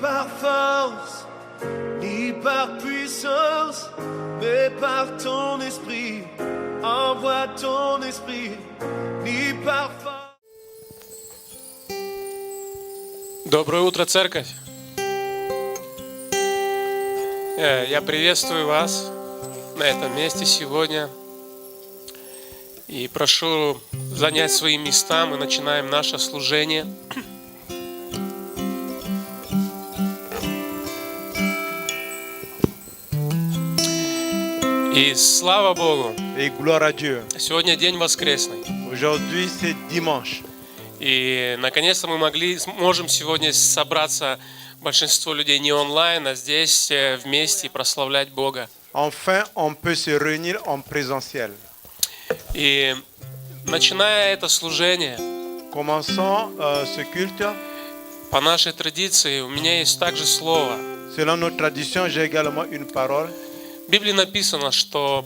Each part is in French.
par force, ni par puissance, mais par ton esprit. Envoie ton esprit, ni par force. Доброе утро, церковь! Я приветствую вас на этом месте сегодня и прошу занять свои места. Мы начинаем наше служение. И слава Богу! Et gloire à Dieu. Сегодня день воскресный. Aujourd'hui, c'est dimanche. И наконец-то мы можем сегодня собраться, большинство людей не онлайн, а здесь вместе и прославлять Бога. Enfin, on peut se réunir en présentiel. И начиная это служение, Commençons ce culte. по нашей традиции, у меня есть также слово. Selon nos traditions, j'ai également une parole. В Библии написано, что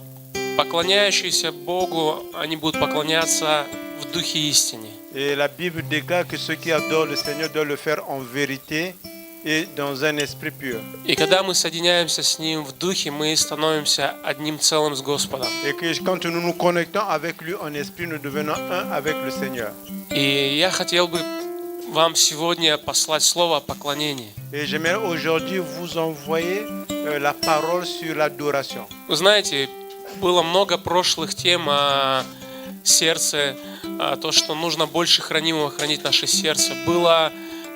поклоняющиеся Богу, они будут поклоняться в духе истине. Et la Bible déclare que ceux qui adorent le Seigneur doivent le faire en vérité et dans un esprit pur. И когда мы соединяемся с Ним в духе, мы становимся одним целым с Господом. Et que quand nous nous connectons avec lui en esprit, nous devenons un avec le Seigneur. И я хотел бы вам сегодня послать слово о поклонении. Et j'aimerais aujourd'hui vous envoyer la parole sur l'adoration. Вы знаете, было много прошлых тем о сердце, то, что нужно больше хранимого хранить наше сердце.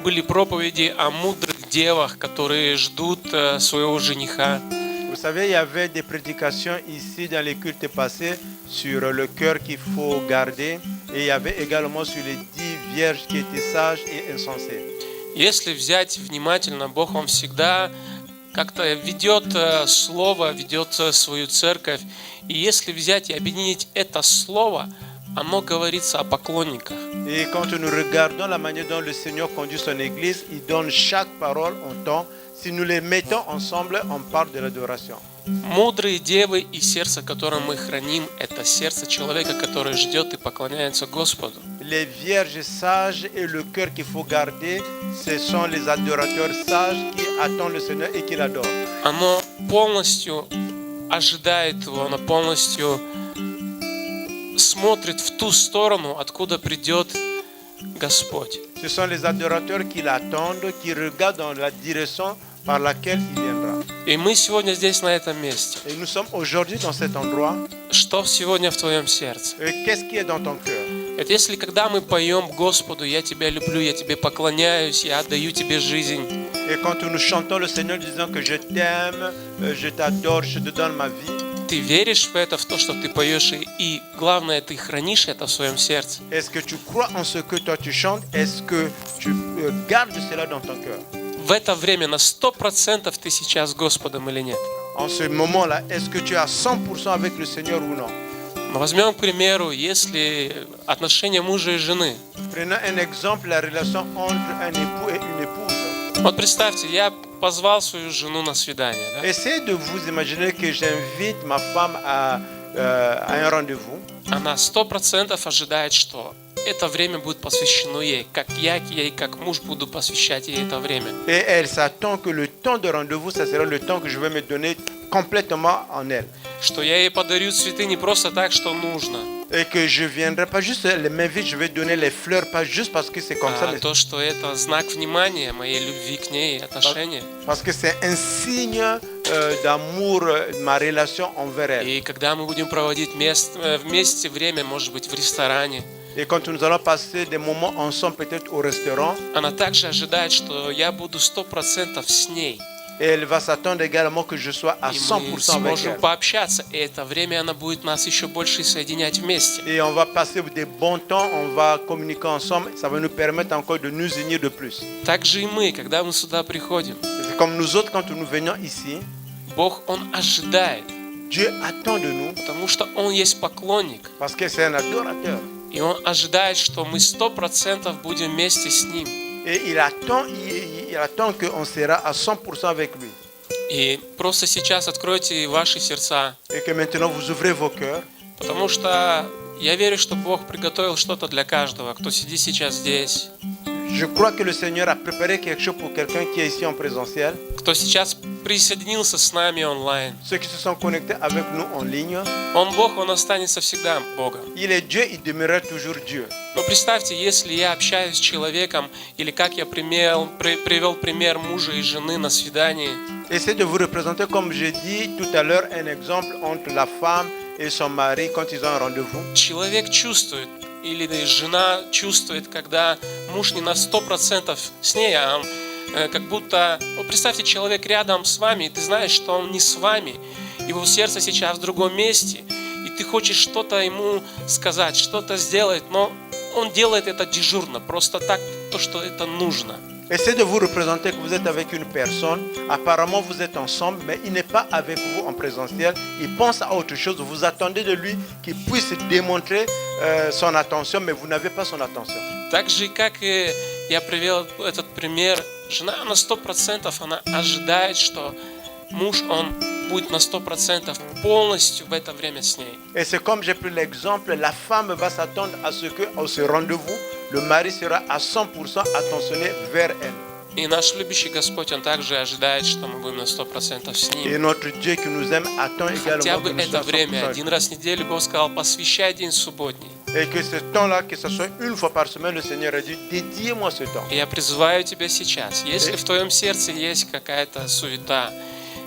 Были проповеди о мудрых девах, которые ждут своего жениха. Vous savez, il y avait des prédications ici dans les cultes passés sur le cœur qu'il faut garder. Et il y avait également sur les 10 vierges qui étaient sages et insensées. Если взять внимательно, Бог вам всегда как-то ведет слово, ведет свою церковь. И если взять и объединить это слово, оно говорится о поклонниках. Et quand nous regardons la manière dont le Seigneur conduit son Église, il donne chaque parole en temps. Si nous les mettons ensemble, on parle de l'adoration. Мудрые девы и сердце, которое мы храним, это сердце человека, который ждет и поклоняется Господу. Les vierges sages et le cœur qu'il faut garder, ce sont les adorateurs sages qui attendent le Seigneur et qui l'adorent. Оно полностью ожидает его, оно полностью смотрит в ту сторону, откуда придет Господь. Ce sont les adorateurs qui l'attendent, qui regardent dans la direction par laquelle il viendra. И мы сегодня здесь, на этом месте. Et nous sommes aujourd'hui dans cet endroit. Что сегодня в твоем сердце? Et qu'est-ce qui est dans ton cœur? Это если когда мы поем Господу, я тебя люблю, я тебе поклоняюсь, я отдаю тебе жизнь. Et quand nous chantons le Seigneur disant que je t'aime, je t'adore, je te donne ma vie. Ты веришь в это, в то, что ты поешь, и главное, ты хранишь это в своем сердце. Est-ce que tu crois en ce que toi tu chantes? Est-ce que tu gardes cela dans ton cœur? В это время на 100% ты сейчас с Господом или нет? En ce moment-là, est-ce que tu es à 100% avec le Seigneur ou non? Но возьмем, к примеру, если отношения мужа и жены. Prenons un exemple, la relation entre un époux et une épouse. Вот представьте, я позвал свою жену на свидание. Да? Essayez de vous imaginer que j'invite ma femme à un rendez-vous. Она 100% ожидает, что это время будет посвящено ей, как я ей, как муж буду посвящать ей это время. Et elle s'attend que le temps de rendez-vous, ça sera le temps que je vais me donner complètement en elle. Что я ей подарю цветы не просто так, что нужно, Et que je viendrai pas juste les mains vides, je vais donner les fleurs, pas juste parce que c'est comme ça. а то, что это знак внимания моей любви к ней и отношения. Parce que c'est un signe d'amour, de ma relation envers elle. И когда мы будем проводить вместе время, может быть, в ресторане, Et quand nous allons passer des moments ensemble, peut-être au restaurant, она также ожидает, что я буду 100% с ней. et elle va s'attendre également que je sois à И 100% мы avec сможем elle. пообщаться, и это время она будет нас еще больше соединять вместе. Et on va passer des bons temps, on va communiquer ensemble, ça va nous permettre encore de nous unir de plus. Так же и мы, когда мы сюда приходим, C'est comme nous autres, quand nous venons ici, Бог, Он ожидает, Dieu attend de nous, потому что Он есть поклонник. parce que c'est un adorateur. И Он ожидает, что мы 100% будем вместе с Ним. Et il attend qu'on sera à 100% avec lui. И просто сейчас откройте ваши сердца, Et que maintenant vous ouvrez vos cœurs. потому что я верю, что Бог приготовил что-то для каждого, кто сидит сейчас здесь. Je crois que le Seigneur a préparé quelque chose pour quelqu'un qui est ici en présentiel. Кто сейчас присоединился с нами онлайн. Ceux qui se sont connectés avec nous en ligne. Он Бог, Он останется всегда Богом. Il est Dieu, il demeurera toujours Dieu. Но представьте, если я общаюсь с человеком, или как я привел пример мужа и жены на свидании, Essayez de vous représenter, comme j'ai dit tout à l'heure, un exemple entre la femme et son mari quand ils ont un rendez-vous. человек чувствует, или жена чувствует, когда муж не на 100% с ней, а он как будто... Вот представьте, человек рядом с вами, и ты знаешь, что он не с вами, его сердце сейчас в другом месте, и ты хочешь что-то ему сказать, что-то сделать, но он делает это дежурно, просто так, то, что это нужно. Essayez de vous représenter que vous êtes avec une personne. Apparemment, vous êtes ensemble, mais il n'est pas avec vous en présentiel. Il pense à autre chose. Vous attendez de lui qu'il puisse démontrer son attention, mais vous n'avez pas son attention. Так же, как и я привел этот пример, жена на 100% она ожидает, что муж, он будет на 100% полностью в это время с ней. Et c'est comme j'ai pris l'exemple, la femme va s'attendre à ce que, à ce rendez-vous, le mari sera à 100% attentionné vers elle. И наш любящий Господь, Он также ожидает, что мы будем на 100% с Et Ним. notre Dieu qui nous aime attend Хотя également бы que nous это soyons время, 100%. один раз в неделю Бог сказал, посвящай день субботний. Et que ce temps-là, que ce soit une fois par semaine, le Seigneur a dit, dédiez-moi ce temps. И я призываю тебя сейчас, если в твоем сердце есть какая-то суета,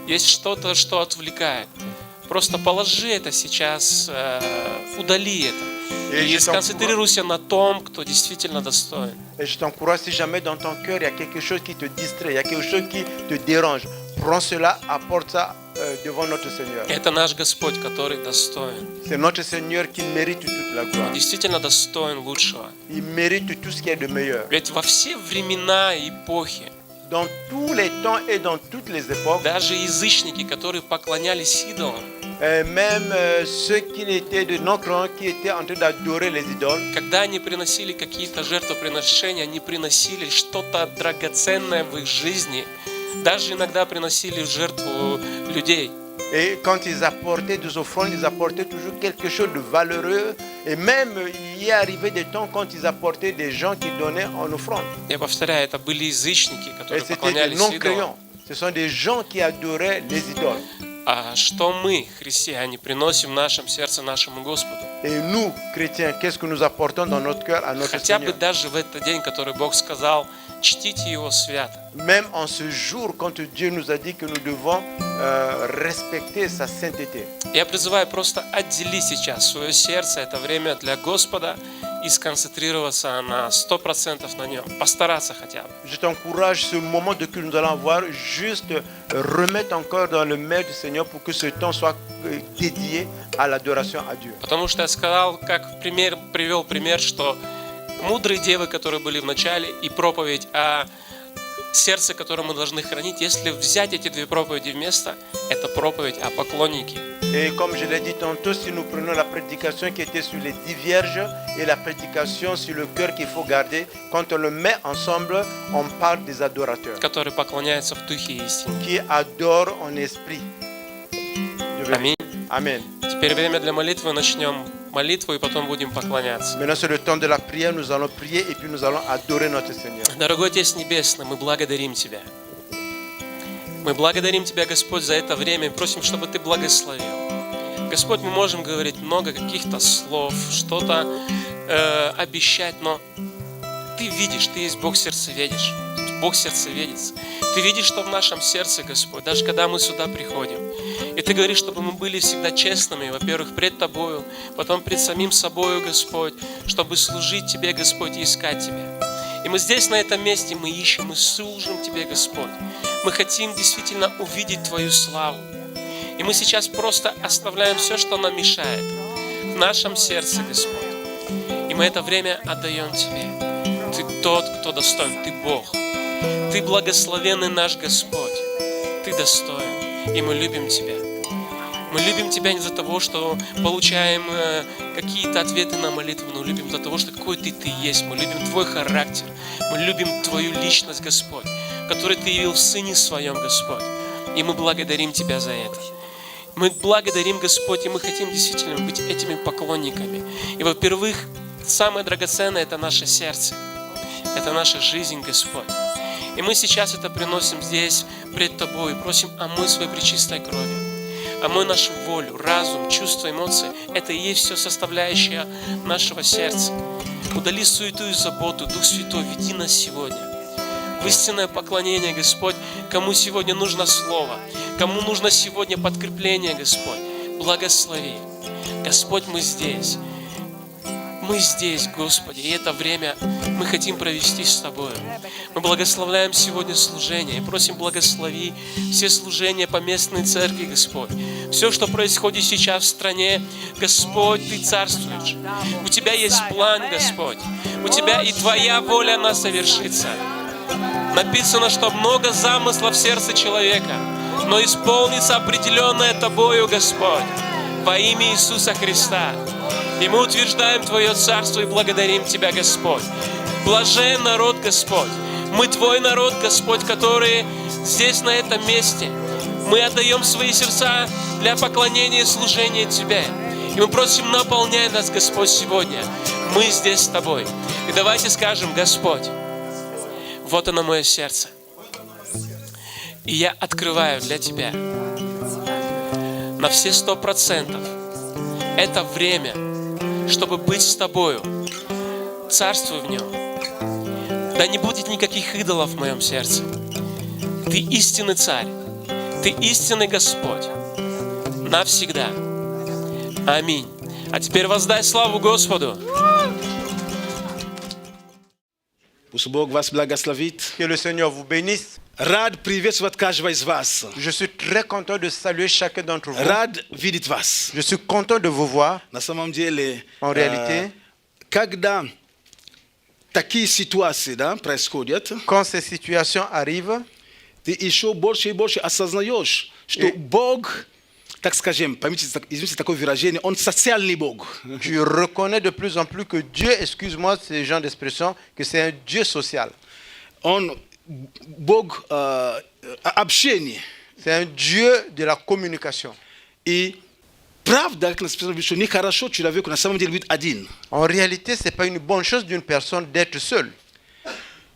есть что-то, что отвлекает, просто положи это сейчас, удали это. И сконцентрируйся на том, кто действительно достоин. Et je t'encourage, si jamais dans ton cœur, il y a quelque chose qui te distrait, il y a quelque chose qui te dérange, prends cela, apporte ça devant notre Seigneur. Это наш Господь, который достоин. C'est notre Seigneur qui mérite toute la gloire. Он действительно достоин лучшего. Il mérite tout ce qu'il y a de meilleur. Ведь во все времена и эпохи, Dans tous les temps et dans toutes les époques, даже язычники, которые поклонялись идолам, même ceux qui étaient de non-croyants, qui étaient en train d'adorer les idoles, когда они приносили какие-то жертвоприношения, они приносили что-то драгоценное в их жизни, даже иногда приносили в жертву людей. et quand ils apportaient des offrandes, ils apportaient toujours quelque chose de valeureux. Et même, il y est arrivé des temps quand ils apportaient des gens qui donnaient en offrande. Я повторяю, это были язычники, Et которые c'était des поклонялись идолам. non-croyants. Ce sont des gens qui adoraient les idoles. А что мы, христиане, приносим в нашем сердце нашему Господу? Et nous, chrétiens, qu'est-ce que nous apportons dans notre cœur à notre Хотя бы Seigneur? даже в этот день, который Бог сказал, чтите Его свято. Même en ce jour, quand Dieu nous a dit que nous devons respecter sa sainteté. Я призываю просто отделить сейчас свое сердце, это время для Господа, и сконцентрироваться на 100% на Нем. Постараться хотя бы. Je t'encourage, ce moment de que nous allons avoir, juste remettre encore dans le mail du Seigneur pour que ce temps soit dédié à l'adoration à Dieu. Потому что я сказал, как привел пример, что мудрые девы, которые были в начале, и проповедь о сердце, которое мы должны хранить, если взять эти две проповеди вместе, это проповедь о поклоннике. Et comme je l'ai dit tantôt, si nous prenons la prédication qui était sur les 10 vierges et la prédication sur le cœur qu'il faut garder, quand on le met ensemble, on parle des adorateurs Которые поклоняются в духе и истине. qui adorent en esprit. Аминь. Amen. Теперь время для молитвы. Начнем молитву и потом будем поклоняться. Maintenant, c'est le temps de la prière. Nous allons prier et puis nous allons adorer notre Seigneur. Дорогой Отец Небесный, мы благодарим Тебя. Мы благодарим Тебя, Господь, за это время и просим, чтобы Ты благословил. Господь, мы можем говорить много каких-то слов, что-то обещать, но Ты видишь, Ты есть Бог сердцеведец. Бог сердцеведец. Ты видишь, что в нашем сердце, Господь, даже когда мы сюда приходим. И Ты говоришь, чтобы мы были всегда честными, во-первых, пред Тобою, потом пред самим собою, Господь, чтобы служить Тебе, Господь, и искать Тебя. И мы здесь, на этом месте, мы ищем и служим Тебе, Господь. Мы хотим действительно увидеть Твою славу. И мы сейчас просто оставляем все, что нам мешает в нашем сердце, Господь. И мы это время отдаем Тебе. Ты тот, кто достоин, Ты Бог. Ты благословенный наш Господь. Ты достоин. И мы любим Тебя. Мы любим Тебя не за того, что получаем какие-то ответы на молитву, но любим за того, что какой Ты есть. Мы любим Твой характер. Мы любим Твою личность, Господь, которую Ты явил в Сыне Своем, Господь. И мы благодарим Тебя за это. Мы благодарим, Господь, и мы хотим действительно быть этими поклонниками. И, во-первых, самое драгоценное – это наше сердце. Это наша жизнь, Господь. И мы сейчас это приносим здесь, пред Тобой, и просим, омой своей пречистой кровью. Омой нашу волю, разум, чувства, эмоции. Это и есть все составляющее нашего сердца. Удали суету и заботу, Дух Святой, веди нас сегодня в истинное поклонение, Господь. Кому сегодня нужно слово, кому нужно сегодня подкрепление, Господь, благослови. Господь, мы здесь. Мы здесь, Господи, и это время мы хотим провести с Тобой. Мы благословляем сегодня служение и просим, благослови все служения по местной церкви, Господь. Все, что происходит сейчас в стране, Господь, Ты царствуешь. У Тебя есть план, Господь. У Тебя и Твоя воля, она совершится. Написано, что много замыслов в сердце человека, но исполнится определенное Тобою, Господь, во имя Иисуса Христа. И мы утверждаем Твое Царство и благодарим Тебя, Господь. Блажен народ, Господь. Мы Твой народ, Господь, который здесь, на этом месте. Мы отдаем свои сердца для поклонения и служения Тебе. И мы просим, наполняй нас, Господь, сегодня. Мы здесь с Тобой. И давайте скажем: Господь, вот оно мое сердце. И я открываю для Тебя на все 100%. Это время, чтобы быть с Тобою. Царствуй в нем. Да не будет никаких идолов в моем сердце. Ты истинный Царь. Ты истинный Господь. Навсегда. Аминь. А теперь воздай славу Господу. Пусть Бог вас благословит. Que le Seigneur vous bénisse. Рад приветствовать каждого из вас. Je suis très content de saluer chacun d'entre vous. Рад видеть вас. Je suis content de vous voir. На самом деле, En réalité, когда такие ситуации, да, происходят, quand ces situations arrivent, ты еще больше и больше осознаешь, что Бог, так скажем, поймите, извините такое выражение, Он социальный Бог. tu reconnais de plus en plus que Dieu, excuse-moi ce genre d'expression, que c'est un Dieu social. Он Бог общения. C'est un Dieu de la communication. И правда, как написано, что нехорошо человеку на самом деле быть один. En réalité, ce n'est pas une bonne chose d'une personne d'être seule.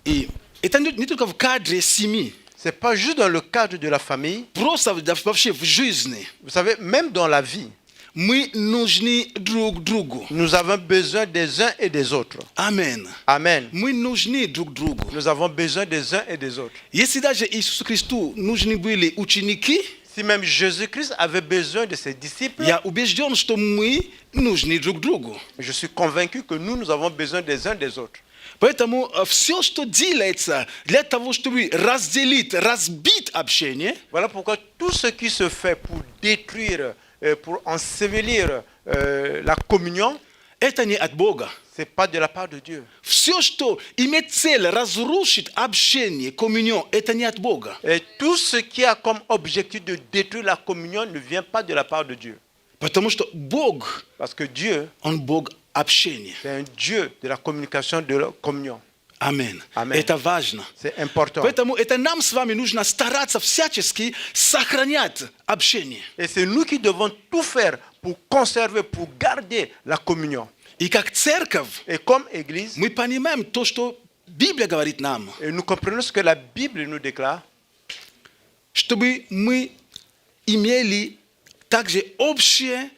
И это не только в кадре семьи. Ce n'est pas juste dans le cadre de la famille. Просто вообще в жизни. Vous savez, même dans la vie, Мы нужны друг другу. nous avons besoin des uns et des autres. Амен. Amen. Мы нужны друг другу. Nous avons besoin des uns et des autres. Если даже Иисусу Христу нужны были ученики, Si même Jésus-Christ avait besoin de ses disciples, я убежден, что мы нужны друг другу. je suis convaincu que nous avons besoin des uns des autres. Поэтому все, что делается для того, чтобы разделить, разбить общение, Voilà pourquoi tout ce qui se fait pour détruire, pour ensevelir la communion, это не от Бога. ce n'est pas de la part de Dieu. Все, что имеет цель разрушить общение, коммунион, это не от Бога. Et tout ce qui a comme objectif de détruire la communion ne vient pas de la part de Dieu. Потому что Бог, Parce que Dieu, Он Бог общения. c'est un Dieu de la communication, de la communion. Амин. Amen. Это важно. C'est important. Поэтому это нам с вами нужно стараться всячески сохранять общение. Et c'est nous qui devons tout faire pour conserver, pour garder la communion. И как церковь, Et comme Église, мы понимаем то, что Библия говорит нам, et nous comprenons ce que la Bible nous déclare, чтобы мы имели также общее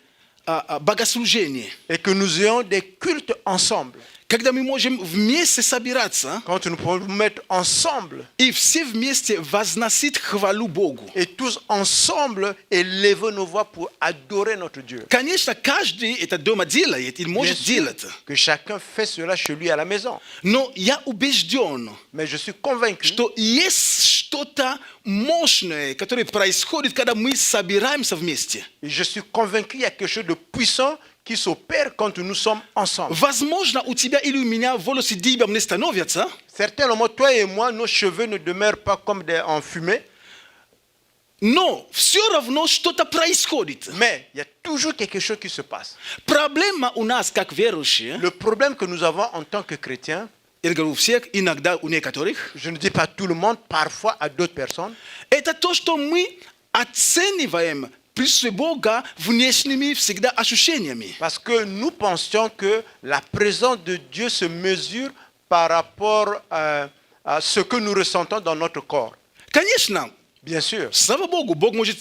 богослужение. et que nous ayons des cultes ensemble. Когда мы можем вместе собираться Quand nous pouvons nous mettre ensemble и все вместе возносить хвалу Богу. et tous ensemble élever nos voix pour adorer notre Dieu. Конечно, каждый это дома делает и Bien может sûr делать. que chacun fait cela chez lui à la maison. Но я убежден, Mais je suis convaincu что есть что-то мощное, которое происходит, когда мы собираемся вместе. et je suis convaincu qu'il y a quelque chose de puissant qui s'opère quand nous sommes ensemble. Возможно, у тебя или у меня волосы дыбом не становятся, Certainement, toi et moi, nos cheveux ne demeurent pas comme en fumée, но все равно что-то происходит. mais il y a toujours quelque chose qui se passe. Проблема у нас, как верующие, Le problème que nous avons en tant que chrétiens, я говорю у всех, иногда у некоторых, je ne dis pas tout le monde, parfois à d'autres personnes, это то, что мы оцениваем присутствие Бога внешними всегда ощущениями. parce que nous pensions que la présence de Dieu se mesure par rapport à ce que nous ressentons dans notre corps. Конечно, Bien sûr. слава Богу, Бог может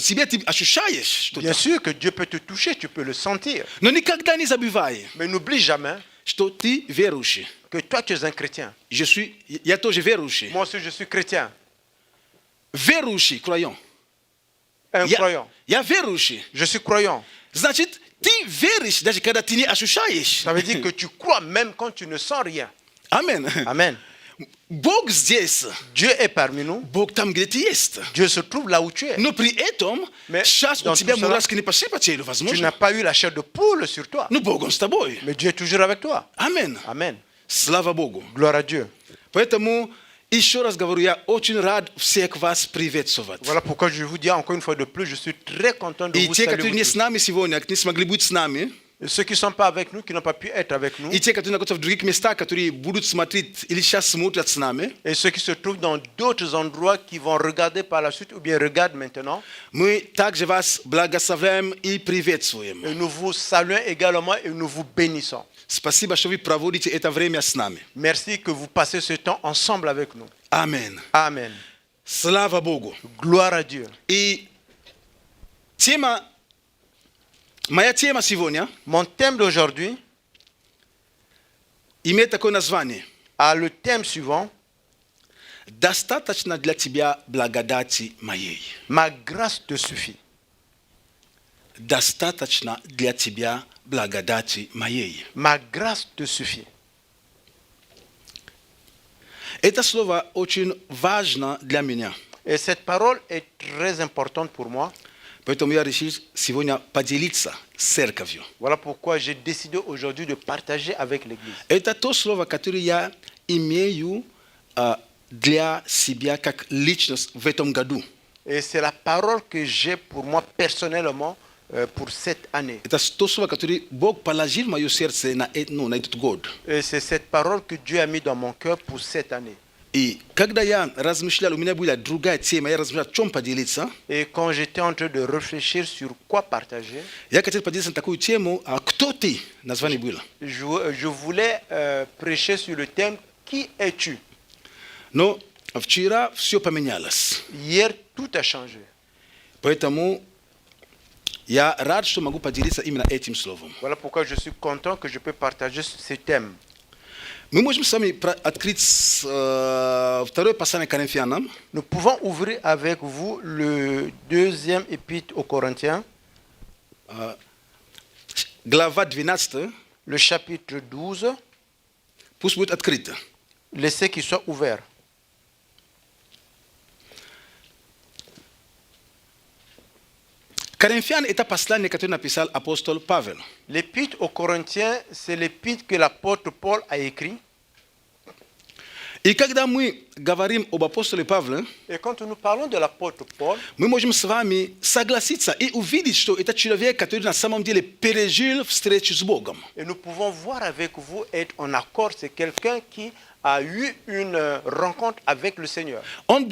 себе ты ощущаешь что-то. Bien sûr que Dieu peut te toucher, tu peux le sentir. Но никогда не забывай, Mais n'oublie jamais что ты верующий. que toi, tu es un chrétien. Я тоже верующий. Moi aussi, je suis chrétien. Верующий, croyant. Un croyant. Я верующий. Je suis croyant. Значит, ты веришь, даже когда ты не ощущаешь. Ça veut dire que tu crois même quand tu ne sens rien. Амен. Amen. Бог здесь. Dieu est parmi nous. Бог там, где ты есть. Dieu se trouve là où tu es. Но при этом, Mais сейчас dans у тебя tout cela, мурашки не пошли по телу, Tu возможно. n'as pas eu la chair de poule sur toi. Но Бог, Он с тобой. Mais Dieu est toujours avec toi. Амен. Amen. Слава Богу. Gloire à Dieu. Поэтому, еще раз говорю, я очень рад всех вас приветствовать. Voilà pourquoi je vous dis encore une fois de plus, je suis très content de И vous те, saluer. которые vous не tous. с нами сегодня, не смогли быть с нами, Et ceux qui ne sont pas avec nous, qui n'ont pas pu être avec nous, и те, которые находятся в других местах, которые будут смотреть или сейчас смотрят с нами, et ceux qui se trouvent dans d'autres endroits qui vont regarder par la suite ou bien regardent maintenant, мы также вас благословляем и приветствуем. et nous vous saluons également et nous vous bénissons. Спасибо, что вы проводите это время с нами. Merci que vous passez ce temps ensemble avec nous. Амен. Amen. Слава Богу. Gloire à Dieu. И моя тема сегодня Mon thème d'aujourd'hui имеет такое название. a le thème suivant: Достаточно для тебя благодати моей. Ma grâce te suffit. Достаточно для тебя благодати моей. Ma grâce te suffit. Это слово очень важно для меня. Et cette parole est très importante pour moi. Поэтому я решил сегодня поделиться с церковью. Voilà pourquoi j'ai décidé aujourd'hui de partager avec l'Église. Это то слово, которое я имею для себя как личность в этом году. Et c'est la parole que j'ai pour moi personnellement pour cette année. Это то слово, которое Бог положил в мое сердце на этот год. Et c'est cette parole que Dieu a mis dans mon cœur pour cette année. И когда я размышлял, у меня была другая тема, я размышлял, о чем поделиться. Et quand j'étais en train de réfléchir sur quoi partager, Я хотел поделиться на такую тему, кто ты? Название было. je voulais prêcher sur le thème Qui es-tu? Но вчера все поменялось. Hier, tout a changé. Поэтому я рад, что могу поделиться именно этим словом. Voilà pourquoi je suis content que je peux partager ce thème. Мы можем с вами открыть второе послание к Коринфянам, Nous pouvons ouvrir avec vous le deuxième épître aux Corinthiens, глава 12, le chapitre 12. пусть будет открыто. Laissez qu'il soit ouvert. Коринфян – это послание, которое написал апостол Павел. L'épître aux Corinthiens, c'est l'épître que l'apôtre Paul a écrit. И когда мы говорим об апостоле Павле, Et quand nous parlons de l'apôtre Paul, мы можем с вами согласиться и увидеть, что это человек, который на самом деле пережил встречу с Богом. et nous pouvons voir avec vous, être en accord, c'est quelqu'un qui a eu une rencontre avec le Seigneur. Он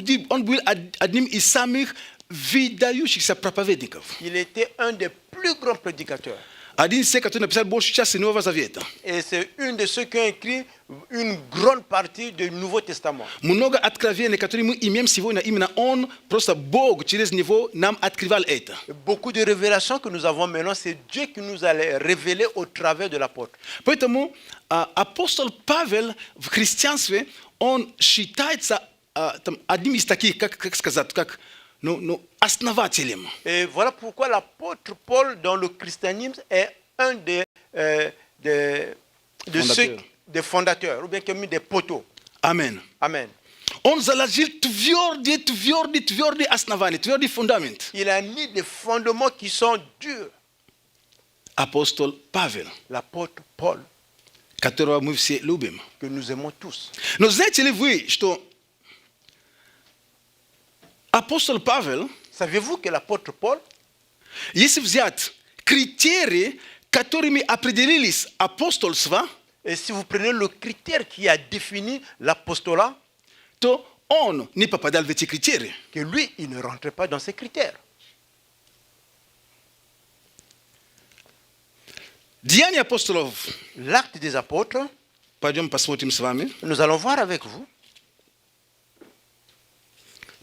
был одним из самых выдающихся проповедников. Il était un des plus grands prédicateurs. Один из тех, который написал большую часть Нового Завета. Et c'est une de ceux qui ont écrit une grande partie du Nouveau Testament. Много откровений, которые мы имеем сегодня, именно Он, просто Бог через Него нам открывал это. Beaucoup de révélations que nous avons maintenant, c'est Dieu qui nous a les révélées au travers de l'apôtre. Поэтому апостол Павел в христианстве, он считается одним из таких, как сказать, как основателем. Et voilà pourquoi l'apôtre Paul, dans le christianisme, est un des fondateurs, ou bien comme des poteaux. Amen. Amen. Он заложил твердый основание, твердый фундамент. Il a mis des fondements qui sont durs. Апостол Павел, L'apôtre Paul, которого мы все любим. que nous aimons tous. Но знаете ли вы, что апостол Павел, Savez-vous que l'apôtre Paul, если взять критерии, которыми определились апостольства, et si vous prenez le critère qui a défini l'apostolat, то он не попадал в эти критерии. que lui, il ne rentrait pas dans ces critères. Деяния апостолов, L'acte des apôtres, Пойдем посмотрим с вами. Nous allons voir avec vous.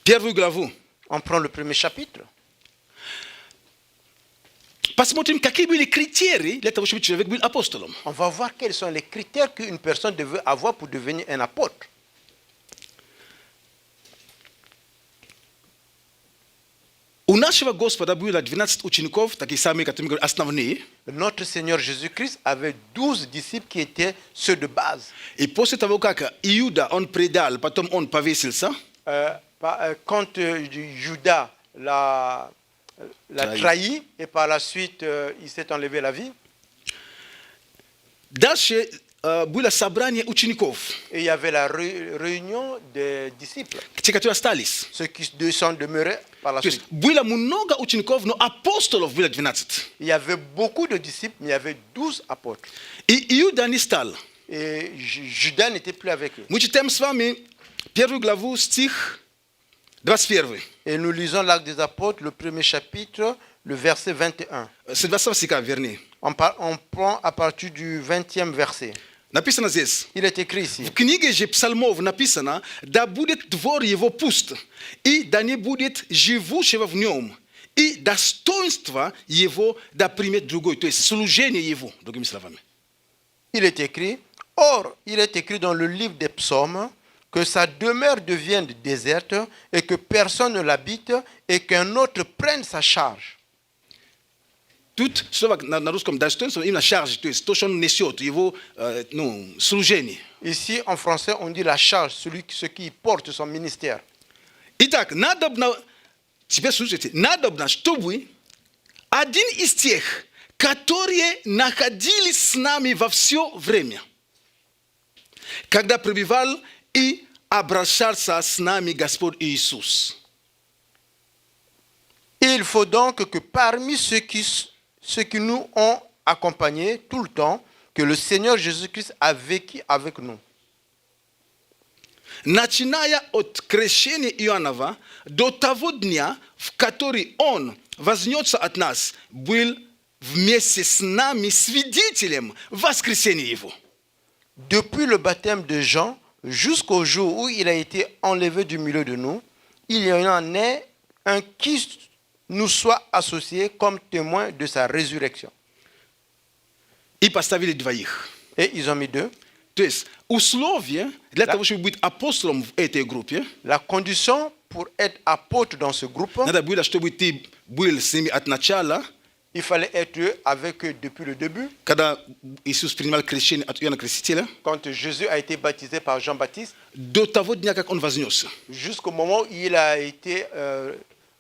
Первую главу. On prend le premier chapitre. Посмотрим, какие были критерии для того, чтобы человек был апостолом. On va voir quels sont les critères qu'une personne devait avoir pour devenir un apôtre. У нашего Господа было 12 учеников, такие самые, которые говорят, основные. Notre Seigneur Jésus-Christ avait 12 disciples qui étaient ceux de base. И после того, как Иуда, он предал, потом он повесился, Quand Judas l'a trahi et par la suite il s'est enlevé la vie, дальше было собрание учеников, et il y avait la réunion des disciples, те, которые остались. ceux qui sont demeurés par la То есть suite. было много учеников, но апостолов было 12. Il y avait beaucoup de disciples, mais il y avait 12 apôtres. И Иуда не стал. Et Judas n'était plus avec eux. Мы читаем с вами первую главу, стих 21. Et nous lisons l'Acte des Apôtres, le premier chapitre, le verset 21. С 20 стиха, вернее. On prend à partir du 20e verset. Написано здесь. Il est écrit ici. В книге же псалмов написано, да будет двор его пуст, и да не будет живущего в нем, и достоинство его да примет другой, то есть служение его, другими словами. Il est écrit, or, il est écrit dans le livre des psaumes que sa demeure devienne déserte et que personne ne l'habite et qu'un autre prenne sa charge. Тут слово на русском достоинство именно charge, то есть то, что он несет, его служение. Ici, en français, on dit la charge, ce qui porte son ministère. Итак, надобно, теперь слушайте, надобно, чтобы один из тех, которые находились с нами во все время, когда пребывал и обращался с нами Господь Иисус. Il faut donc que parmi ceux qui nous ont accompagnés tout le temps, que le Seigneur Jésus-Christ a vécu avec nous. Начиная от крещения Иоаннова до того дня, в который Он вознесся от нас, был вместе с нами свидетелем воскресения Его. Depuis le baptême de Jean jusqu'au jour où il a été enlevé du milieu de nous, il y en a un qui nous soit associé comme témoin de sa résurrection. И поставили двоих. Et ils ont mis deux. То есть условие для того, чтобы быть апостолом в этой группе, La condition pour être apôtre dans ce groupe, надо было, чтобы ты был с ними от начала, il fallait être avec eux depuis le début. когда Иисус принимал крещение от Иоанна Крестителя, Quand Jésus a été baptisé par Jean-Baptiste, до того дня, как Он вознесся. jusqu'au moment où il a été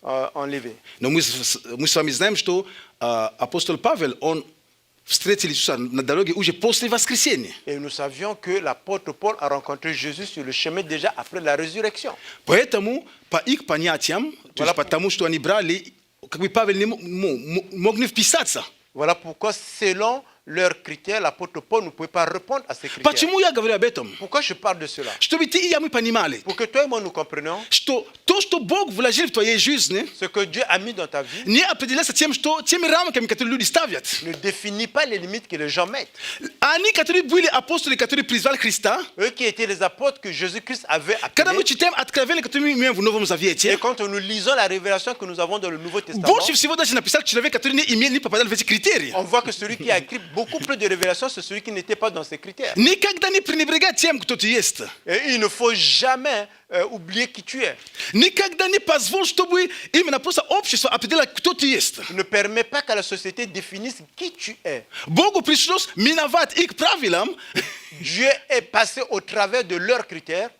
enlevé. Но мы с вами знаем, что апостол Павел, он встретил Иисуса на дороге уже после воскресения. Et nous savions que l'apôtre Paul a rencontré Jésus sur le chemin déjà après la résurrection. Поэтому, по их понятиям, то есть потому что они брали, как бы Павел не мог не вписаться. Voilà pourquoi, selon leurs critères, l'apôtre Paul ne pouvait pas répondre à ces critères. Почему я говорю об этом? Pourquoi je parle de cela? Чтобы ты и я мы понимали, Pour que toi et moi nous comprenions что то, что Бог вложил в твоей жизни, ce que Dieu a mis dans ta vie не определяется теми рамками, которые люди ставят. ne définit pas les limites que les gens mettent. Они, которые были апостолы, которые призвали Христа, Eux qui étaient les apôtres que Jésus-Christ avait когда мы appelés, читаем Откровение, которое мы имеем в Новом et Завете, quand nous lisons la révélation que nous avons dans le Nouveau Testament, больше всего даже написал человек, который не попадал в эти критерии. on voit que celui qui a écrit beaucoup plus de révélations, c'est celui qui n'était pas dans ces critères. Никогда не пренебрегай тем, кто ты есть. Et il ne faut jamais oublier qui tu es. Никогда не позволь, чтобы именно просто общество определило, кто ты есть. Ne permets pas que la société définisse qui tu es. Богу пришлось миновать их правилам, Dieu est passé au travers de leurs critères.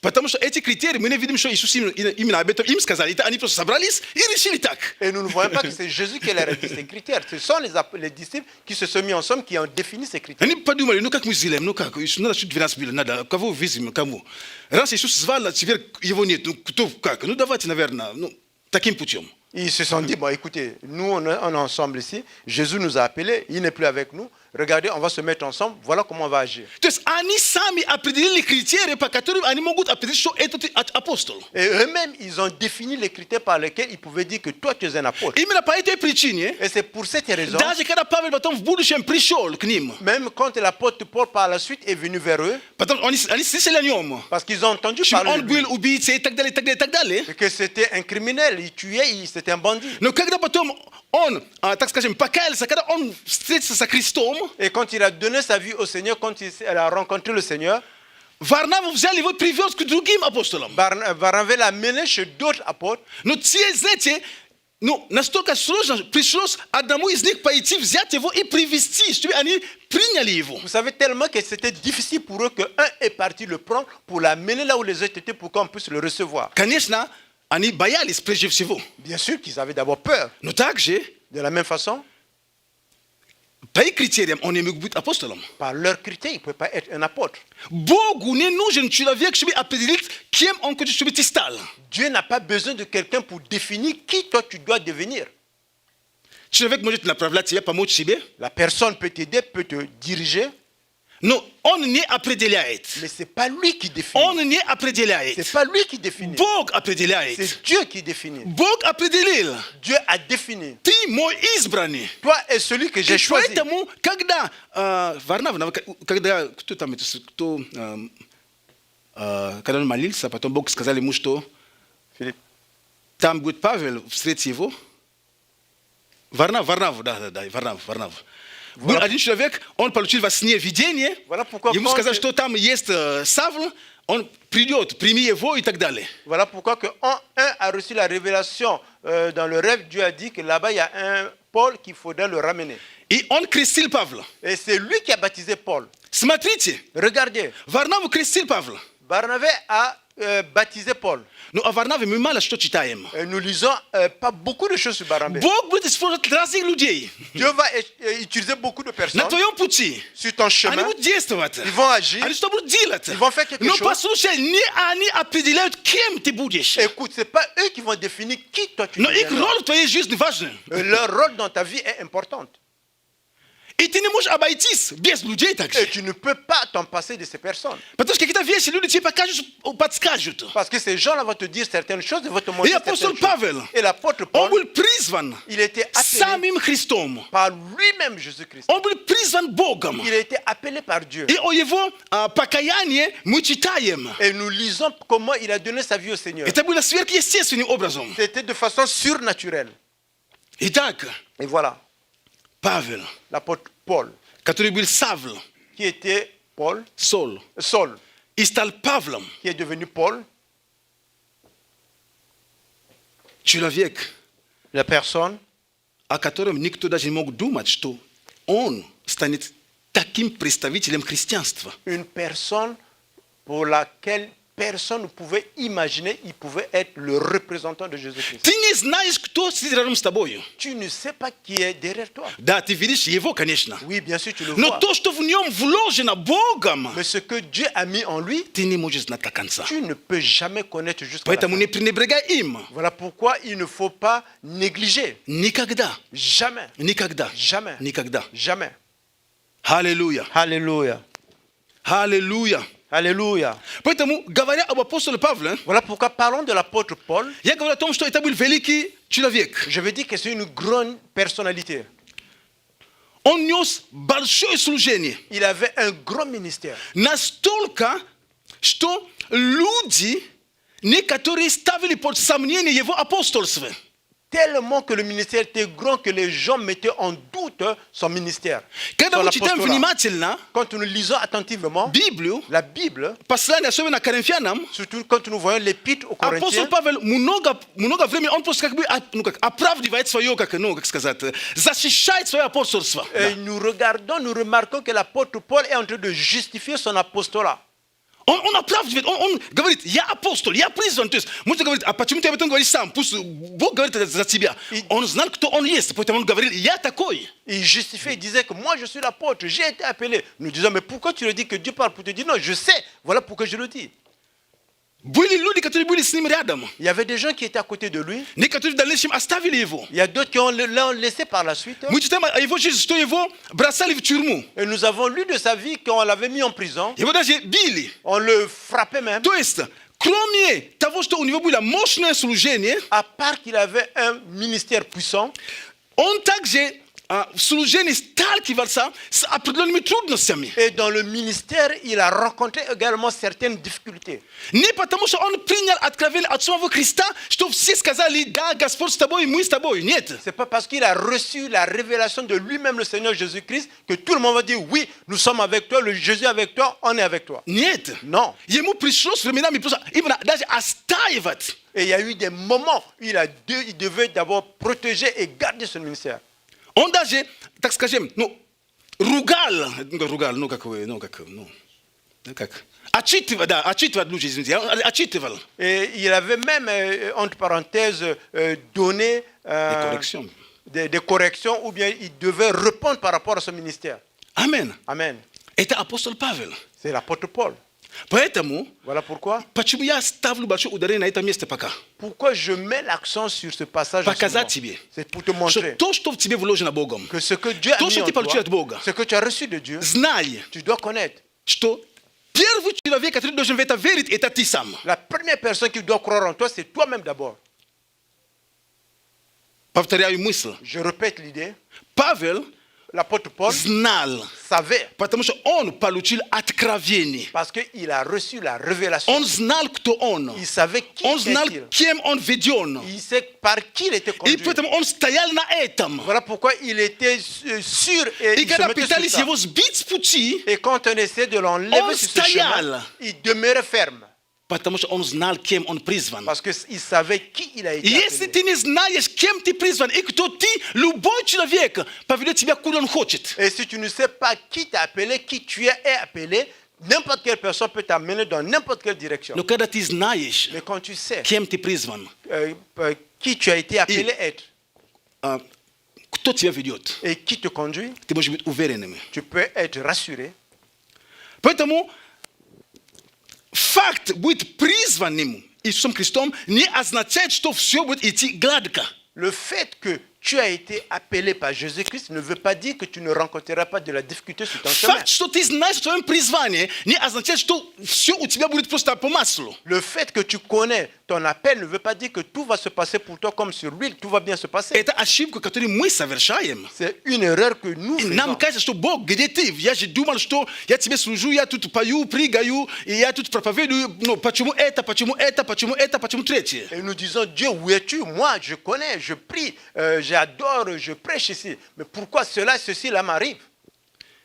потому что эти критерии, мы не видим, что Иисус именно об этом им сказали. Они просто собрались и решили так. Et nous ne voyons pas que c'est Jésus qui leur a dit ces critères. Ce sont les disciples qui se sont mis ensemble, qui ont défini ces critères. Они подумали, ну как мы сделаем, ну как, надо чуть 12 было, надо, кого вызовем, кому. Раз Иисус звал, а теперь его нет, ну кто, как, ну давайте, наверное, ну таким путем. Ils se sont dit, bon écoutez, nous on est ensemble ici, Jésus nous a appelés, il n'est plus avec nous, regardez, on va se mettre ensemble, voilà comment on va agir. То есть они сами определили критерии, по которым они могут определить, что этот апостол. Et eux-mêmes, ils ont défini les critères par lesquels ils pouvaient dire que toi, tu es un apôtre. Именно по этой причине, Et c'est pour cette raison, даже когда Павел потом в будущем пришел к ним, même quand l'apôtre Paul par la suite est venu vers eux, потом они слышали о нем, parce qu'ils ont entendu что parler он de lui, был убийцей и так далее, и так далее, и так далее. et que c'était un criminel, il tuait, c'était un bandit. Но когда потом он, так скажем, покаялся, когда он встретился со Христом, Et quand il a donné sa vie au Seigneur, quand il a rencontré le Seigneur, Варнаву взяли его и привез к другим апостолам. Barnabé l'a mené chez d'autres apôtres. Но те, знаете, настолько сложно, пришлось одному из них пойти, взять его и привести, чтобы они приняли его. Vous savez tellement que c'était difficile pour eux qu'un est parti le prendre pour l'amener là où les autres étaient pour qu'on puisse le recevoir. Конечно, они боялись прежде всего. Bien sûr qu'ils avaient d'abord peur. Но также, De la même façon, по их критериям, он не мог быть апостолом. par leurs critères, il ne pouvait pas être un apôtre. Богу не нужен человек, чтобы определить, кем он хочет, чтобы ты стал. Dieu n'a pas besoin de quelqu'un pour définir qui toi tu dois devenir. Человек может направлять тебя, помочь себе, La personne peut t'aider, peut te diriger, но он не определяет. mais ce n'est pas lui qui définit. Он не определяет. Ce n'est pas lui qui définit. Бог определяет. C'est Dieu qui définit. Бог определил. Dieu a défini. Ты мой избранный. Toi es celui que j'ai И choisi. поэтому, когда Варнава, когда кто там, когда он молился, потом Бог сказал ему, что Philippe. там будет Павел, встретить его. Варнав. Был один человек, он получил во сне видение, Voilà pourquoi ему quand сказали, что там есть Савл, он придет, прими его и так далее. Voilà pourquoi que un a reçu la révélation dans le rêve. Dieu a dit que là-bas il y a un Paul qu'il faudrait le ramener. И он крестил Павла. Et c'est lui qui a baptisé Paul. Смотрите, Regardez, Варнаву крестил Павла. Barnabé a baptisé Paul. Ну, о Варнаве мы мало что читаем. Nous lisons pas beaucoup de choses sur Barnabé. Бог будет использовать разных людей Dieu va utiliser beaucoup de на personnes твоем пути. sur ton Они chemin. будут действовать. Ils vont agir. Они что будут делать? Ils vont faire quelque Но chose. послушай, не они определяют, кем ты будешь. Écoute, c'est pas eux qui vont définir qui toi tu Но их deviendras. роль в твоей жизни важна. Leur rôle dans ta vie est importante. И ты не можешь обойтись без людей Et также. tu ne peux pas t'en passer de ces personnes. Потому что какие-то вещи люди тебе покажут, подскажут. Parce que ces gens-là vont te dire certaines choses et vont te И montrer апостол certaines Павел, choses. Et l'apôtre он Paul, был призван il était appelé самим Христом. par lui-même Jésus-Christ. Он был призван Богом. Il a été appelé par Dieu. И о его покаянии мы читаем. Et nous lisons comment il a donné sa vie au Seigneur. Это было сверхъестественным образом. C'était de façon surnaturelle. Итак, Et voilà, Павел, l'apôtre Paul, который был Савл, qui était Paul, Сол, Saul, и стал Павлом, qui est devenu Paul, человек, la personne о котором никто даже не мог думать, что он станет таким представителем христианства. une personne pour laquelle personne ne pouvait imaginer, il pouvait être le représentant de Jésus-Christ. Ты не знаешь, кто сидит рядом с тобой. Tu ne sais pas qui est derrière toi. Да, ты видишь его, конечно. Oui, bien sûr, tu le Но vois. то, что в нем вложено Богом, Mais ce que Dieu a mis en lui, ты не можешь знать до конца. tu ne peux jamais connaître jusqu'à la Поэтому fin. не пренебрегай им. Voilà pourquoi il ne faut pas négliger. Никогда. Jamais. Никогда. Jamais. Никогда. Jamais. Аллилуйя. Alléluia. Аллилуйя. Alléluia. Поэтому, говоря об апостоле Павле, Voilà pourquoi parlons de l'apôtre Paul. я говорю о том, что это был великий человек. Je veux dire que c'est une grande personnalité. Он нес большое служение. Il avait un grand ministère. Настолько, что люди, некоторые ставили под сомнение его апостольство. Tellement que le ministère était grand que les gens mettaient en doute son ministère. Когда son мы читаем apostolat. внимательно Quand nous lisons attentivement Библию, la Bible, послание, особенно Коринфянам, surtout quand nous voyons l'épître aux апостол Corinthiens, Павел много времени, он просто как бы оправдывает свое, как сказать, защищает свое апостольство. nous remarquons que l'apôtre Paul est en train de justifier son apostolat. Он оправдывает, он говорит, я апостол, я призван. То есть, можно говорить, а почему ты об этом говоришь сам? Пусть Бог говорит это за тебя. Он знал, кто он есть, поэтому он говорил, я такой. Il justifiait, il disait que moi je suis l'apôtre, j'ai été appelé. Nous disons, mais pourquoi tu le dis que Dieu parle pour te dire non, je sais, voilà pourquoi je le dis. buli ludi katuli buli snim riadam. Il y avait des gens qui étaient à côté de lui. Ni katuli dalne shim astavili yevo. Il y a d'autres qui l'ont laissé par la suite. Muchitama yevo Jesus to yevo brasali vchurmu. Et nous avons lu de sa vie qu'on l'avait mis en prison. Yevo daje bili. On le frappait même. To jest kromie того, что у него было мощное служение, À part qu'il avait un ministère puissant, он также в служении сталкивался с определенными трудностями. et dans le ministère, il a rencontré également certaines difficultés. Не потому, что он принял откровение от самого Христа, что все сказали, да, Господь с тобой, мы с тобой. Нет. C'est pas parce qu'il a reçu la révélation de lui-même, le Seigneur Jésus-Christ, que tout le monde va dire oui, nous sommes avec toi, le Jésus est avec toi, on est avec toi. Нет. Non. Ему пришлось временами просто именно даже отстаивать. Et il y a eu des moments où il devait d'abord protéger et garder son ministère. Он даже, так скажем, ругал, отчитывал лучше, извините, отчитывал. Et il avait même, entre parenthèses, donné des corrections, ou bien il devait répondre par rapport à son ministère. Amen. Amen. Это апостол Павел. C'est l'apôtre Paul. Поэтому, Voilà pourquoi. почему я ставлю большое ударение на это место пока? Pourquoi je mets l'accent sur ce passage en ce Показать moment. тебе, C'est pour te что montrer то, что в тебе вложено Богом, que ce que Dieu a то, mis что en ты получил от toi, Бога, ce que tu as reçu de Dieu, знай, tu dois connaître. что первый человек, который должен в это верить, это ты сам. La première personne qui doit croire en toi, c'est toi-même d'abord. Повторяю мысль. Je répète l'idée. Павел L'apôtre Paul знал, savait, потому что он получил откровение. parce qu'il a reçu la révélation. Он знал, кто он. Il savait qui Он знал, est-il. кем он веден. Il sait par qui il était И conduit. поэтому он стоял на этом. Voilà pourquoi il était sûr et И il se когда mettait sur пытались ça. его сбить с пути, Et quand on essaie de Он l'enlever sur ce стоял. chemin, il demeurait ferme. потому что он знал, кем он призван. Parce qu'il savait qui il a été И если appelé. ты не знаешь, кем ты призван, и кто ты, любой человек поведет тебя, куда он хочет. Et si tu ne sais pas qui t'a appelé, qui tu es appelé, n'importe quelle personne peut t'amener dans n'importe quelle direction. Но когда ты знаешь, Mais quand tu sais кем ты призван, qui tu as été appelé être кто тебя ведет, et qui te conduit, ты можешь быть уверенным. tu peux être rassuré. Поэтому факт быть призванным Иисусом Христом не означает, что все будет идти гладко. Le fait que tu as été appelé par Jésus-Christ ne veut pas dire que tu ne rencontreras pas de la difficulté sur ton chemin. Факт, что ты знаешь о твоем призвании, не означает, что все у тебя будет просто по маслу. Le fait que tu connais ton appel ne veut pas dire que tout va se passer pour toi comme sur l'huile, tout va bien se passer. Это ошибка, которую мы совершаем. C'est une erreur que nous И faisons. нам кажется, что Бог, где ты? Я же думал, что я тебе служу, я тут пою, прыгаю, и я тут проповедую. Ну, почему это, почему это, почему это, почему третье? Et nous disons, Dieu, où es-tu? Moi, je connais, je prie, j'adore, je prêche ici. Mais pourquoi ceci là m'arrive?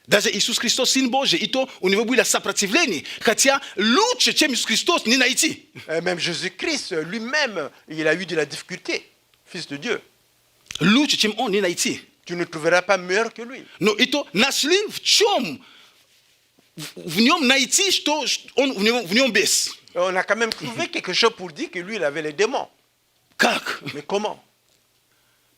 Даже Иисус Христос, Сын Божий, и то у него было сопротивление. Хотя лучше, чем Иисус Христос, не найти. Même Jésus-Christ lui-même, il a eu de la difficulté, Fils de Dieu. Лучше, чем он, не найти. Tu ne trouveras pas meilleur que lui. Но и то нашли в чем в нем найти, что он в нем без. Et on a quand même trouvé quelque chose pour dire que lui, il avait les démons. Как? Mais comment?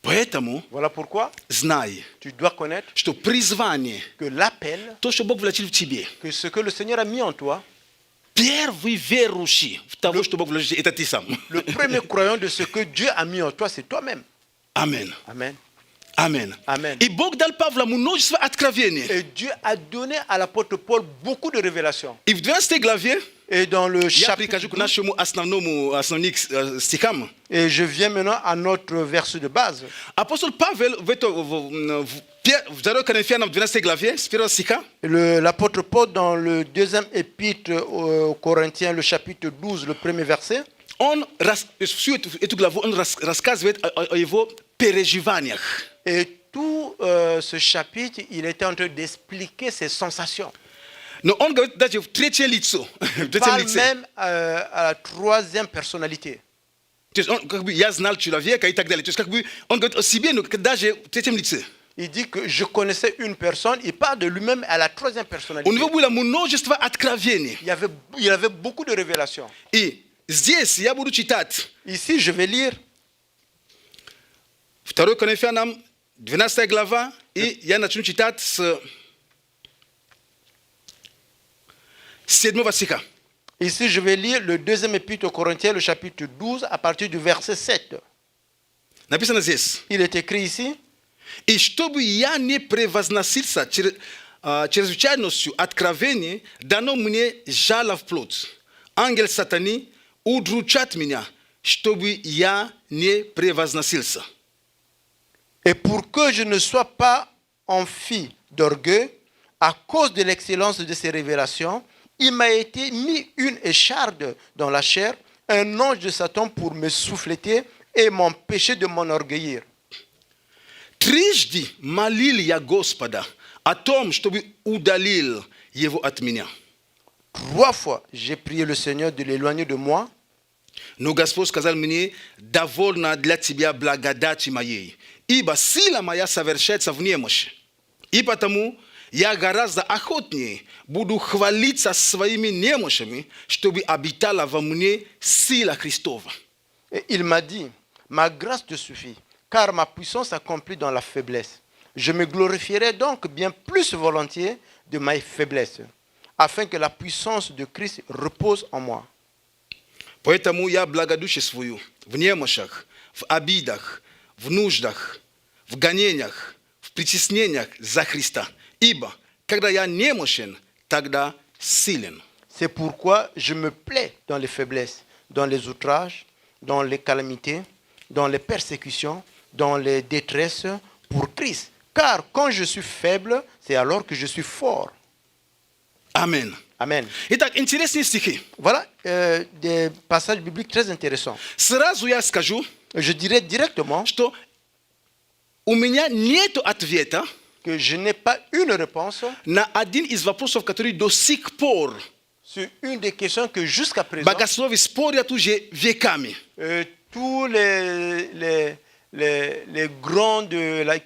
Поэтому Voilà pourquoi знай, tu dois connaître что призвание, que l'appel, то, что Бог вложил в тебе, que ce que le Seigneur a mis en toi, первый верующий в того, что Бог вложил, это ты сам. le premier croyant de ce que Dieu a mis en toi, c'est toi-même. Амен. Amen. Амен. Amen. И Бог дал Павлу множество откровений. Et Dieu a donné à l'apôtre Paul beaucoup de révélations. И в 12 главе Et dans le я chapitre прихожу к 12, нашему основным стихам. et je viens maintenant à notre verset de base. Апостол Павел в 2 Коринфянам 12 главе, с 1 стиха, L'apôtre Paul, dans le deuxième épître aux Corinthiens, le chapitre 12, le premier verset, он всю эту главу он рассказывает о его переживаниях. et tout ce chapitre, il était en train d'expliquer ses sensations. Но он говорит даже в третьем лице. Il parle même à la troisième personnalité. То есть он как бы я знал человека и так далее. То есть как бы он говорит о себе, но даже в третьем лице. Il dit que je connaissais une personne, il parle de lui-même à la troisième personnalité. У него было множество откровений. Il avait beaucoup de révélations. И здесь я буду читать Ici, je vais lire 2 Коринфянам 12 глава, и я начну читать с 7 стиха. Ici, je vais lire le deuxième épître aux Corinthiens, le chapitre 12, à partir du verset 7. Написано здесь. Il est écrit ici, И чтобы я не превозносился чрезвычайностью откровений, дано мне жало в плоть. Ангел сатаны удручат меня, чтобы я не превозносился. et pour que je ne sois pas enfi d'orgueil, à cause de l'excellence de ces révélations, il m'a été mis une écharde dans la chair, un ange de Satan pour me souffleter et m'empêcher de m'enorgueillir. Трижды молил я Господа о том, чтобы удалил его от меня. 3 fois, j'ai prié le Seigneur de l'éloigner de moi. Но Господь сказал мне: довольно для тебя благодати моей, ибо сила моя совершается в немощи. И потому я гораздо охотнее буду хвалиться своими немощами, чтобы обитала во мне сила Христова. Et il m'a dit, ma grâce te suffit, car ma puissance s'accomplit dans la faiblesse. Je me glorifierai donc bien plus volontiers de ma faiblesse, afin que la puissance de Christ repose en moi. Поэтому я благодушествую в немощах, в обидах, в нуждах, в гонениях, в притеснениях за Христа. Ибо когда я немощен, тогда силен. C'est pourquoi je me plais dans les faiblesses, dans les outrages, dans les calamités, dans les persécutions, dans les détresses pour Christ. Car quand je suis faible, c'est alors que je suis fort. Amen. Amen. Итак, интересные стихи. Voilà des passages bibliques très intéressants. Сразу я скажу, Je dirais directement что у меня нет ответа que je n'ai pas une réponse на один из вопросов, который до сих пор sur une des questions que jusqu'à présent, богословы спорят уже веками. tous les grands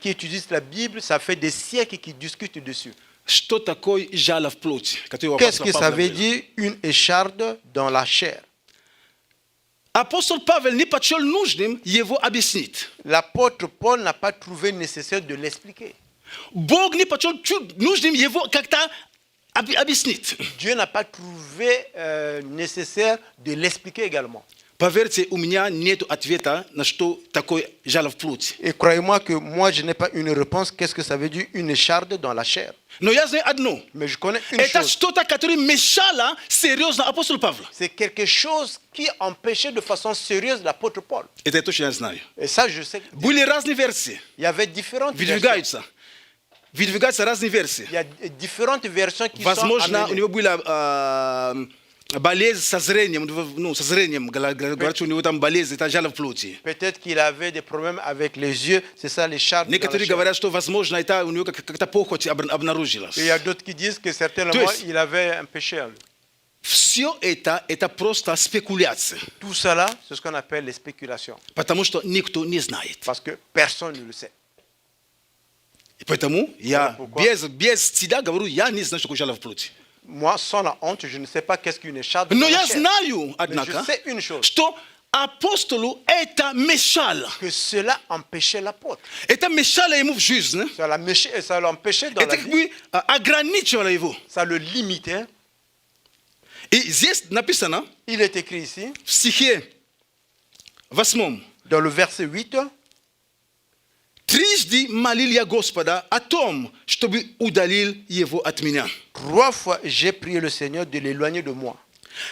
qui étudient la Bible, ça fait des siècles qu'ils discutent dessus. Что такое жало в плоти, который у Qu'est-ce апостола que ça Павла veut было? dire une écharde dans la chair? Апостол Павел не почел нужным его объяснить. L'apôtre Paul n'a pas trouvé nécessaire de l'expliquer. Бог не почел нужным его как-то объяснить. Dieu n'a pas trouvé nécessaire de l'expliquer également. Поверьте, у меня нет ответа, на что такое жало в плоти. Et croyez-moi que moi, je n'ai pas une réponse. Qu'est-ce que ça veut dire une écharde dans la chair? Но я знаю одно. Mais je connais une Это chose. что-то, которое мешало серьезно апостолу Павлу. C'est quelque chose qui empêchait de façon sérieuse l'apôtre Paul. Это я точно знаю. Et ça, je sais. Были разные версии. Il y avait différentes versions. Выдвигаются разные версии. Il y a différentes versions qui Возможно, sont у amenées. него была болезнь со зрением, говорят, что у него там болезнь, это жало в плоти. Peut-être qu'il avait des problèmes avec les yeux. C'est ça, l'écharde dans la Некоторые chair. говорят, что, возможно, это у него как-то похоть обнаружилась. Et il y a d'autres qui disent que certainement, То есть- il avait un péché en lui. Все это просто спекуляция, Tout cela, c'est ce qu'on appelle les spéculations. потому что никто не знает. Parce que personne ne le sait. И поэтому я Pourquoi? без стыда говорю, я не знаю, что такое жало в плоти. Moi, sans la honte, je ne sais pas qu'est-ce qu'une écharde dans Но la я chair. знаю, Mais однако, je sais une chose, что апостолу это мешало. que cela empêchait l'apôtre. Это мешало ему в жизни. Ça l'empêchait dans Это la как vie. бы ограничивало его. Ça le limitait. И здесь написано Il est écrit ici, в стихе 8. dans le verset 8, Трижды молил я Господа о том, чтобы удалил его от меня. 3 fois, j'ai prié le Seigneur de l'éloigner de moi.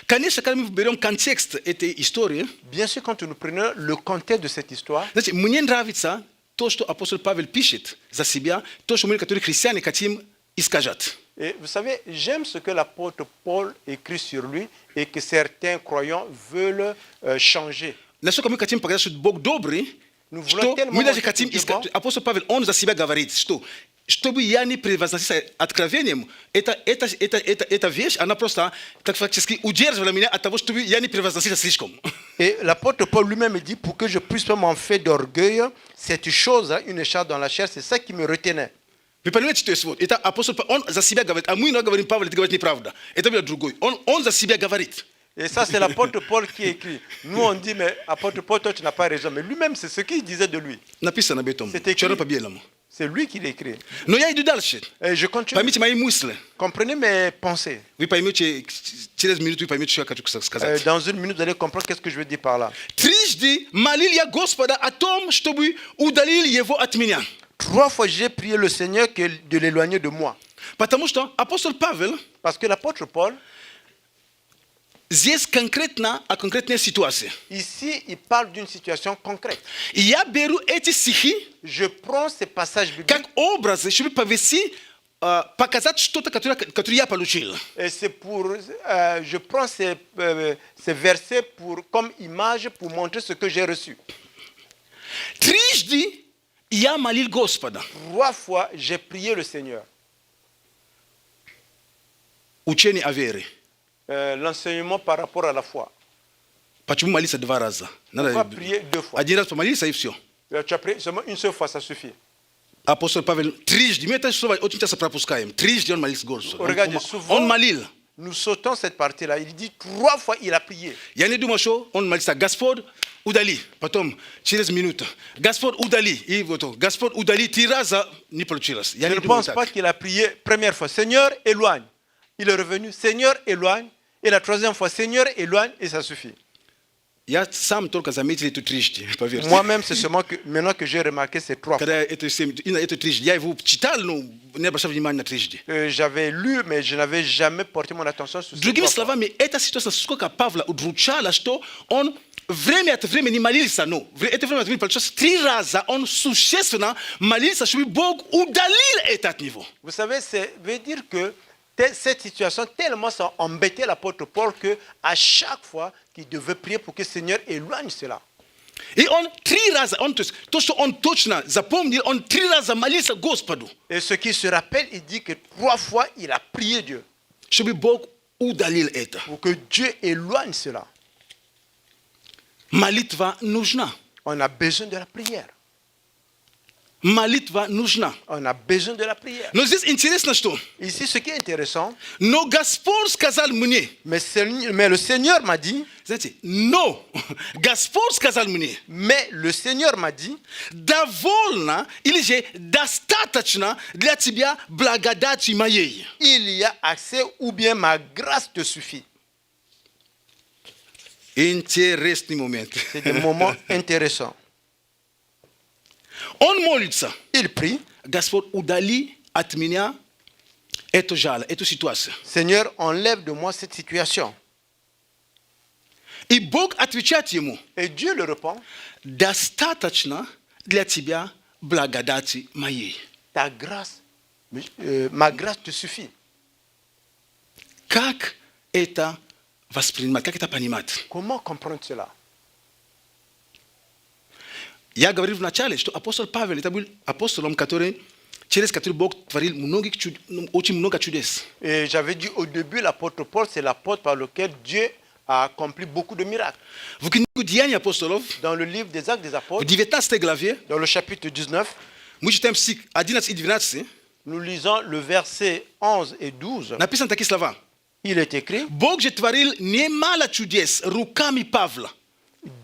Конечно, когда мы берем контекст этой истории, Bien sûr, quand nous prenons le contexte de cette histoire, знаете, мне нравится то, что апостол Павел пишет за себя, то, что мы, которые христиане, хотим искажать. et vous savez, j'aime ce que l'apôtre Paul écrit sur lui et que certains croyants veulent changer. Насколько мы хотим показать, что Бог добрый, Ну, что волонтельно мы даже можете хотим быть искать. добрым. Апостол Павел, он за себя говорит, что чтобы я не превозносился откровением, эта вещь, она просто так фактически удерживала меня от того, чтобы я не превозносился слишком. Et l'apôtre Paul lui-même dit, pour que je puisse pas m'en faire d'orgueil, cette chose, une écharpe dans la chair, c'est ça qui me retenait. Вы понимаете, то есть вот, это апостол Павел, он за себя говорит, а мы иногда говорим, Павел, ты говоришь неправда. Это был другой. Он за себя говорит. Et ça, c'est l'apôtre Paul qui écrit. Nous, on dit, mais apôtre Paul, toi, tu n'as pas raison. Mais lui-même, c'est ce qu'il disait de lui. Написано об этом, C'est écrit. черно по белому. C'est lui qui l'écrit. No yayi dalsze. Et je continue. Pamięci mojej myśli. Comprenez mes pensées. Wy pojmiecie через minutę pojmiecie, co ja chcę сказать. Dans une minute, vous allez comprendre qu'est-ce que je veux dire par là. Трижды молил я Господа о том, чтобы удалил его от меня. 3 fois, j'ai prié le Seigneur de l'éloigner de moi. Потому что апостол Павел Parce que l'apôtre Paul, здесь конкретно о конкретной ситуации. ici, il parle d'une situation concrète. И я беру эти стихи Je prends ces passages bibliques как образы, чтобы повести, показать что-то, которое я получил. et c'est pour, je prends ces versets comme image pour montrer ce que j'ai reçu. Трижды я молил Господа. 3 fois, j'ai prié le Seigneur. Учение о вере. L'enseignement par rapport à la foi. Почему молиться 2 раза? Pourquoi prier 2 fois? Один раз помолился и все. Tu as prié seulement une seule fois, ça suffit. Апостол Павел трижды, мы это слово очень часто пропускаем. Трижды он молился Господу. Regardez, souvent, Он молил. nous sautons cette partie-là. Il dit 3 fois, il a prié. Я не думаю, что он молится, Господь, удали. Потом, через минуту, Господь, удали. И вот, Господь, удали 3 раза, не получилось. Я Je не ne думаю pense так. pas qu'il a prié première fois, Seigneur, éloigne. Il est revenu, Seigneur, éloigne. Et la 3e fois, Seigneur, éloigne, et ça suffit. Я сам только заметил эту трижды, поверьте. Moi-même, c'est seulement maintenant que j'ai remarqué ces 3 fois. Когда это трижды, я его читал, но не обращал внимания на трижды. J'avais lu, mais je n'avais jamais porté mon attention sur ces Другими 3 fois. словами, эта ситуация сколько Павла удручала, что он время от времени молился, но это время от времени получилось 3 раза, он существенно молился, чтобы Бог удалил это от него. Vous savez, ça veut dire que cette situation tellement ça embêtait l'apôtre Paul que à chaque fois qu'il devait prier pour que le Seigneur éloigne cela. И он 3 раза, то, что он точно запомнил, он 3 раза молился Господу, Et ce qui se rappelle, il dit que 3 fois il a prié Dieu чтобы Бог удалил это. pour que Dieu éloigne cela. Молитва нужна. On a besoin de la prière. Молитва нужна. On a besoin de la prière. Но здесь интересно, что Ici, ce qui est intéressant, но Господь сказал мне, mais le Seigneur m'a dit, знаете, но Господь сказал мне, mais le Seigneur m'a dit, довольно или же достаточно для тебя благодати моей. il y a accès ou bien ma grâce te suffit. Интересный момент. C'est des moments intéressants. Он молится. Il prie, Господь, удали от меня эту жаль, эту ситуацию. Seigneur, enlève de moi cette situation. И Бог отвечает ему, Et Dieu le répond, достаточно для тебя благодати моей. ta grâce, ma grâce te suffit. Как это воспринимать, как это понимать? Comment comprendre cela? Я говорил вначале, что апостол Павел это был апостолом, через который Бог творил очень много чудес. Et j'avais dit au début, l'apôtre Paul, c'est l'apôtre par lequel Dieu a accompli beaucoup de miracles. В книгу Деяний апостолов, Dans le livre des Actes des в Apôtres, 19 главе, dans le chapitre 19, мы читаем стих 11 и 12, nous lisons le verset 11 et 12. написано такие слова. Il est écrit, Бог же творил немало чудес руками Павла.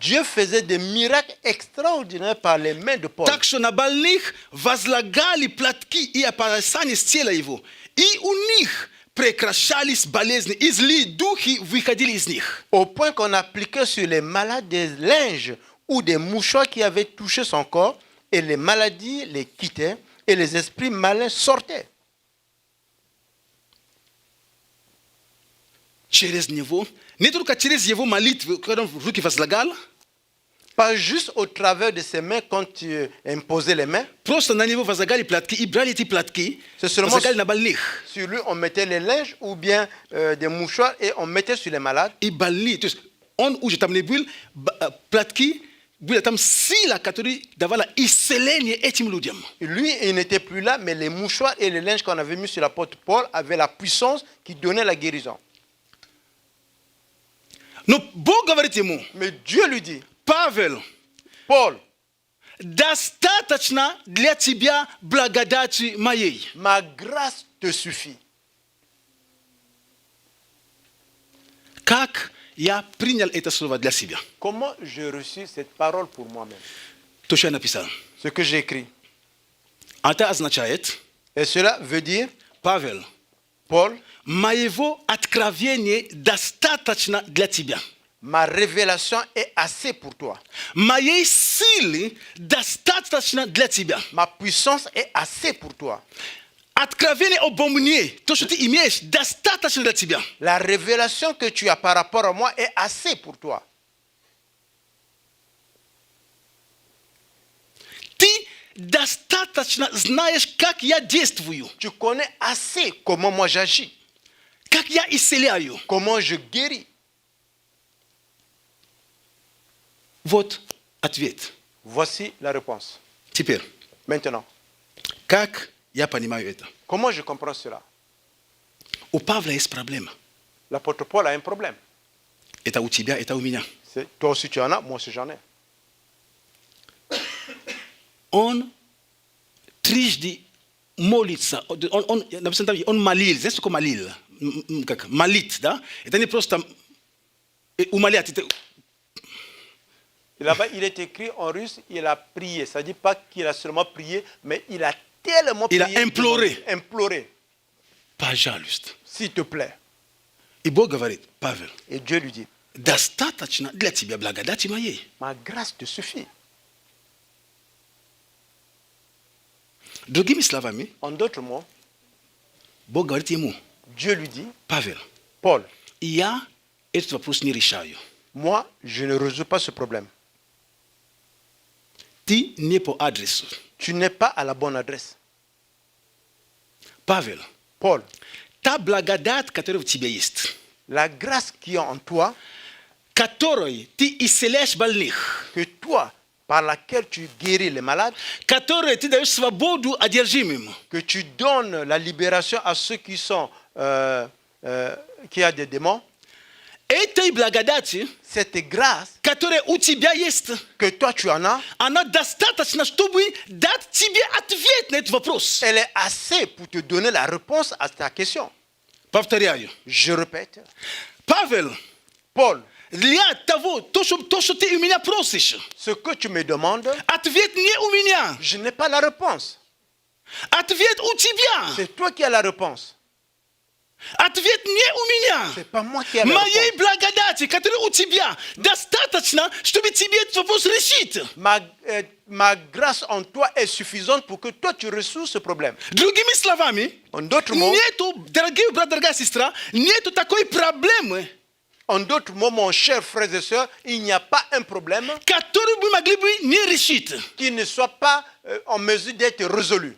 Dieu faisait des miracles extraordinaires par les mains de Paul. Так что на больных возлагали платки и опоясания с тела его. И у них прекращались болезни, и злые духи выходили из них. Au point qu'on appliquait sur les malades des linges ou des mouchoirs qui avaient touché son corps, et les maladies les quittaient, et les esprits malins sortaient. Через него, не только через его молитвы, когда он руки возлагал, Pas juste au travers de ses mains quand tu imposais les mains. просто на него возлагали платки и брали эти платки, C'est seulement возлагали на больных. sur lui on mettait les linges ou bien des mouchoirs et on mettait sur les malades. И больные, то есть он уже там не был, платки, была там сила, которая давала исцеление этим людям. Lui, il n'était plus là, mais les mouchoirs et les linges qu'on avait mis sur l'apôtre Paul avaient la puissance qui donnait la guérison. Но Бог говорит ему, Mais Dieu lui dit, Павел, Paul, достаточно для тебя благодати моей. ma grâce te suffit. Как я принял это слово для себя? Comment j'ai reçu cette parole pour moi-même? То, что я написал. Ce que j'ai écrit. Это означает, Et cela veut dire, Павел, Paul, моего откровения достаточно для тебя. ma révélation est assez pour toi. Моей силы достаточно для тебя. Ma puissance est assez pour toi. Откровение обо мне, то, что ты имеешь, достаточно для тебя. La révélation que tu as par rapport à moi est assez pour toi. Ты достаточно знаешь, как я действую, Tu connais assez comment moi j'agis, как я исцеляю. comment je guéris. Вот ответ. Voici la réponse. Теперь, Maintenant, как я понимаю это? comment je comprends cela? У Павла есть проблема. L'apôtre Paul a un problème. Это у тебя, это у меня. Toi aussi tu en as, moi aussi j'en ai. Он трижды молится, он молил, знаешь, что такое молил? Как? Молит, да? Это не просто умолять, это Et là-bas, il est écrit en russe, il a prié. Ça ne dit pas qu'il a seulement prié, mais il a tellement Il a prié. imploré. Imploré. пожалуйста. S'il te plaît. И Бог говорит, Павел, Et Dieu lui dit, достаточно для тебя благодати моей. ma grâce te suffit. Другими словами, En d'autres mots, Бог говорит ему, Dieu lui dit, Павел, Paul, я этот вопрос не решаю. moi, je ne résous pas ce problème. Ты не по адресу. Tu n'es pas à la bonne adresse. Павел, Paul, та благодать, которая в тебе есть, la grâce qui est en toi, которой ты исцеляешь больных, que toi, par laquelle tu guéris les malades, которой ты даешь свободу одержимым, que tu donnes la libération à ceux qui sont, qui ont des démons, этой благодати, cette grâce которая у тебя есть, que toi tu en as, она достаточно, чтобы дать тебе ответ на этот вопрос. elle est assez pour te donner la réponse à ta question. Повторяю. Je répète, Павел, Paul, для того, то, что ты у меня просишь, ce que tu me demandes, ответ не у меня, je n'ai pas la réponse. ответ у тебя, C'est toi qui as la réponse. ответ не у меня. C'est pas moi qui ai la Моей réponse. благодати, которая у тебя, достаточно, чтобы тебе этот вопрос решить. Ma grâce en toi est suffisante pour que toi tu résous ce problème. Другими словами, En d'autres mots, нету, дорогие брат, дорогая сестра, нету такой проблемы, mon cher frères et sœurs, il n'y a pas un problème которую мы могли бы не решить. qui ne soit pas en mesure d'être résolu.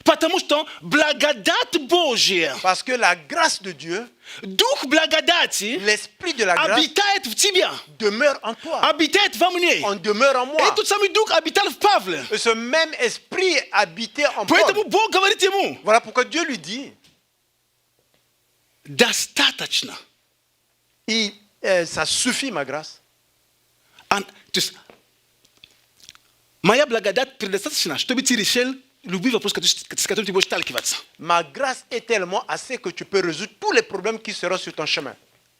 Потому что благодать Божья, Parce que la grâce de Dieu, Дух благодати l'esprit de la grâce обитает в тебя, demeure en toi. обитает во мне. On demeure en moi. Этот самый Дух обитал в Павле. Et ce même esprit habitait en Paul. Поэтому Бог говорит ему, Voilà pourquoi Dieu lui dit, достаточно. ça suffit ma grâce. То есть, моя благодать предостаточна, чтобы ты решил любой вопрос, с которым ты будешь сталкиваться. Ma grâce est tellement assez que tu peux résoudre tous les problèmes qui seront sur ton chemin.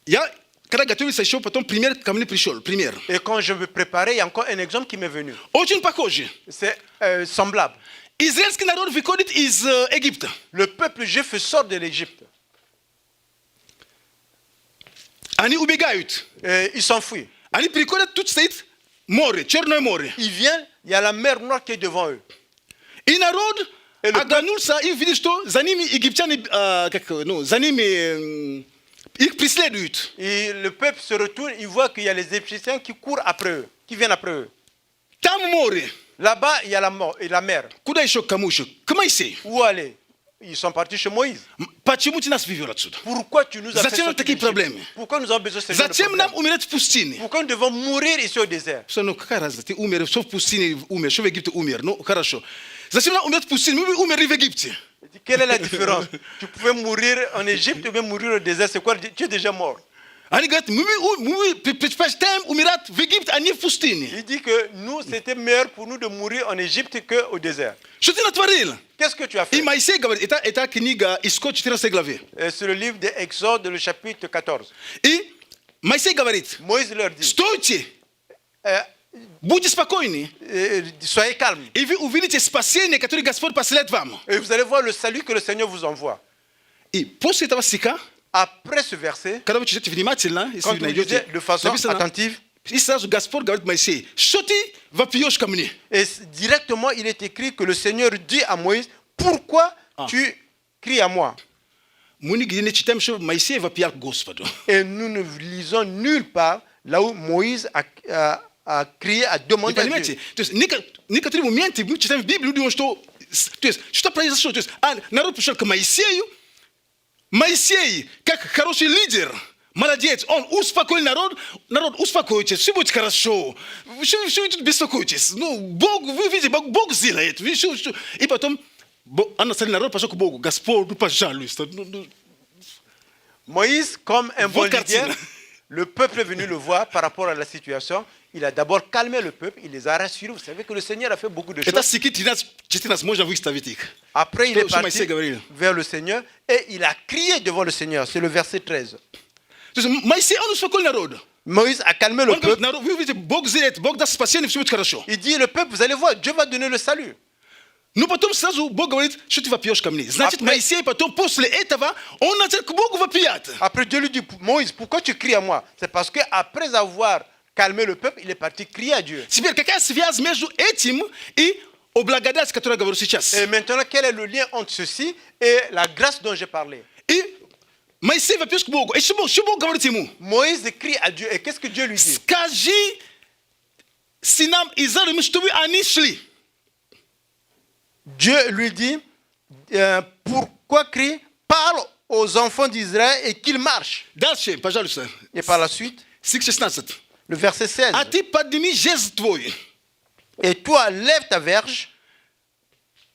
Я, когда готовился еще, потом пример ко мне пришел, пример. Et quand je me préparais, il y a encore un exemple qui m'est venu. Очень похожий. C'est semblable. Израильский народ выходит из Египта. Le peuple juif sort de l'Égypte. Они убегают. Ils s'enfuient. Они приходят, тут стоит море, Черное море. Ils viennent, il y a la mer Noire qui est devant eux. И народ оглянулся и видит, что за ними египтяне, за ними их преследуют. Et le peuple se retourne, il voit qu'il y a les Égyptiens qui courent après eux, qui viennent après eux. Там море. Là-bas, il y a la mer. Куда еще, к кому еще? К Моисею. Où aller? Ils sont partis chez Moïse. Почему ты нас вывел отсюда? Pourquoi tu nous as fait Зачем нам sortir такие d'Égypte? проблемы? Pourquoi nous avons besoin de ce genre de Зачем нам problème? умереть в пустыне? Pourquoi nous devons mourir ici au désert? Что, ну какая разница? Ты умер, что в пустыне умер, что в Египте умер. Ну хорошо. Зачем нам умереть в пустыне? Мы умерли в Египте. Quelle est la différence? Tu pouvais mourir en Égypte ou bien mourir au désert. C'est quoi? Tu es déjà mort. Они говорят, мы предпочитаем умирать в Египте, а не в пустыне. Il dit que nous, c'était meilleur pour nous de mourir en Égypte qu'au désert. Что ты натворил? Qu'est-ce que tu as И fait? Моисей говорит, это книга Исход 14 главе. C'est le livre d'Exode, le chapitre 14. И Моисей говорит, Moïse leur dit, стойте, Будьте спокойны. Soyez calmes. И вы увидите спасение, которое Господь посылает вам. Et vous allez voir le salut que le Seigneur vous envoie. И после этого стиха, Après ce verset, когда вы читаете внимательно, если quand вы vous найдете, lisez de façon написано, attentive, и сразу Господь говорит Моисею, что ты вопьешь ко мне? et directement il est écrit que le Seigneur dit à Moïse, pourquoi tu cries à moi? Мы нигде не читаем, что Моисей вопиял к Господу. Et nous ne lisons nulle part là où Moïse a crié, a Вы demandé à понимаете? Dieu. То есть некоторые моменты мы читаем в Библии, думаем, что произошло. То есть народ пришел к Моисею, Моисей, как хороший лидер, молодец, он успокоил народ, успокойтесь, все будет хорошо, что вы тут беспокойтесь, ну, Бог, вы видите, Бог сделает, и потом он оставил народ, пошел к Богу, Господь, ну, пожалуйста, Moïse, comme un bon Вот картина. leader, le peuple est venu le voir par rapport à la situation. Il a d'abord calmé le peuple, il les a rassurés. Vous savez que le Seigneur a fait beaucoup de Это choses. стихи 14 можно выставить их. Après, il est Что Моисей parti говорил. vers le Seigneur et il a crié devant le Seigneur. C'est le verset 13. То есть Моисей, он успокоил народ. Moïse a calmé le Он говорит, peuple. народ, вы видите, Бог сделает, Бог даст спасение, все будет хорошо. Il dit, le peuple, vous allez voir, Dieu va donner le salut. Но потом сразу Бог говорит, что ты вопьешь ко мне. Значит, Après- Моисей потом после этого, он начал к Богу вопиять. Après, Dieu lui dit, Moïse, pourquoi tu cries à moi? C'est parce qu'après avoir calmé le peuple, il est parti crier à Dieu. Теперь, какая связь между этим и о благодати, о которой я говорю сейчас? Et maintenant, quel est le lien entre ceci et la grâce dont j'ai parlé? И Моисей вопьешь к Богу. И что Бог говорит ему? Moïse crie à Dieu. Et qu'est-ce que Dieu lui dit? Скажи сынам Израиля, чтобы они шли. Dieu lui dit, pourquoi crie? Parle aux enfants d'Israël et qu'ils marchent. Дальше, пожалуйста. Et par la suite, Стих 16. le verset 16. А ты подними жезл твой. Et toi, lève ta verge.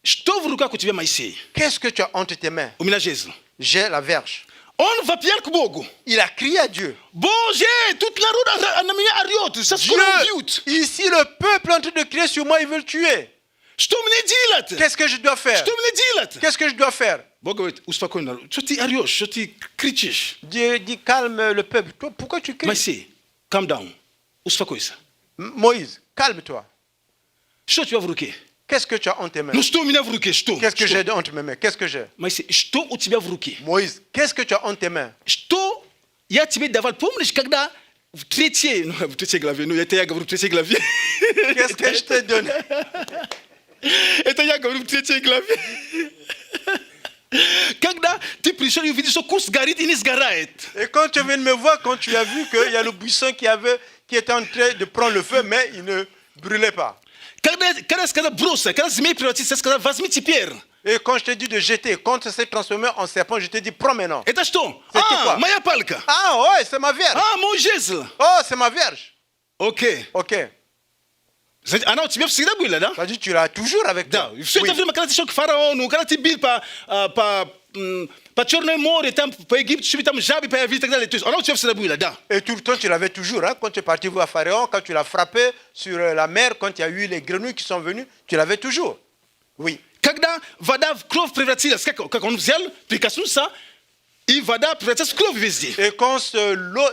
Что в руках у тебя, Моисей? Qu'est-ce que tu as entre tes mains? У меня жезл. J'ai la verge. Он вопиял к Богу. Il a crié à Dieu. Боже, тут народ на меня орет. Сейчас скоро Dieu, убьют. ici le peuple est en train de crier sur moi, ils veulent tuer. Что мне делать? Qu'est-ce que je dois faire? Что мне делать? Qu'est-ce que je dois faire? Бог говорит, успокой народ. Что ты орешь? Что ты кричишь? Dieu dit, calme le peuple. Toi, pourquoi tu cries? Моисей, calm down. Успокойся. Moïse, calme-toi. Что у тебя в руке? Qu'est-ce que tu as entre tes mains? Ну что у меня в руке? Что? Qu'est-ce que Что? j'ai entre mes mains? Qu'est-ce que j'ai? Моисей, что у тебя в руке? Moïse, qu'est-ce que tu as entre tes mains? Что я тебе давал? Помнишь, когда в третьей главе, ну это я говорю в третьей главе. Qu'est-ce que je te donne? Это я говорю в третьей главе. Когда ты пришел и увидел, что куст горит и не сгорает. Et quand tu viens de me voir, quand tu as vu qu'il y a le buisson qui était en train de prendre le feu, mais il ne brûlait pas. Когда я сказал брось, когда змей превратится, я сказал возьми теперь. Et quand je t'ai dit de jeter, quand ça s'est transformé en serpent, je t'ai dit prends maintenant. Это что? C'était quoi? Моя палка. Ah ouais, c'est ma verge. Мой жезл. Oh, c'est ma verge. Окей. Ok. Значит, она у тебя всегда была, да? Ça dit tu l'as toujours avec Да. toi. И все Oui. это время, когда ты шел к фараону, когда ты бил по Черному морю, там по Египту, чтобы там жабы появились и так далее. То есть она у тебя всегда была, да. Et tout le temps, tu l'avais toujours. Hein? Quand tu es parti voir Pharaon, quand tu l'as frappé sur la mer, quand il y a eu les grenouilles qui sont venues, tu l'avais toujours. Oui. Когда вода в кровь превратилась, как он взял, прикоснулся, и вода превратилась в кровь везде. Et quand l'eau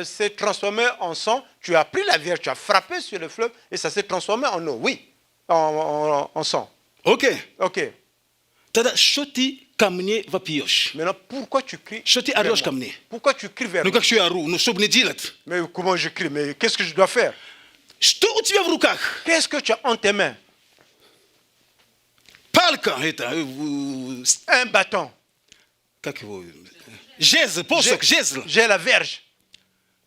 s'est transformée en sang, tu as pris la verge, tu as frappé sur le fleuve et ça s'est transformé en eau. Oui, en sang. Окей. Ok. Тогда что ты ко мне вопьешь? Maintenant, pourquoi tu cries Что ты vers орешь moi? ко мне? Pourquoi tu cries vers Ну moi? как что я ору? Ну что мне делать? Mais comment je crie? Mais qu'est-ce que je dois faire? Что у тебя в руках? Qu'est-ce que tu as entre tes mains? Палка это, Un bâton. как его? Жезл, посох, жезл. J'ai la verge.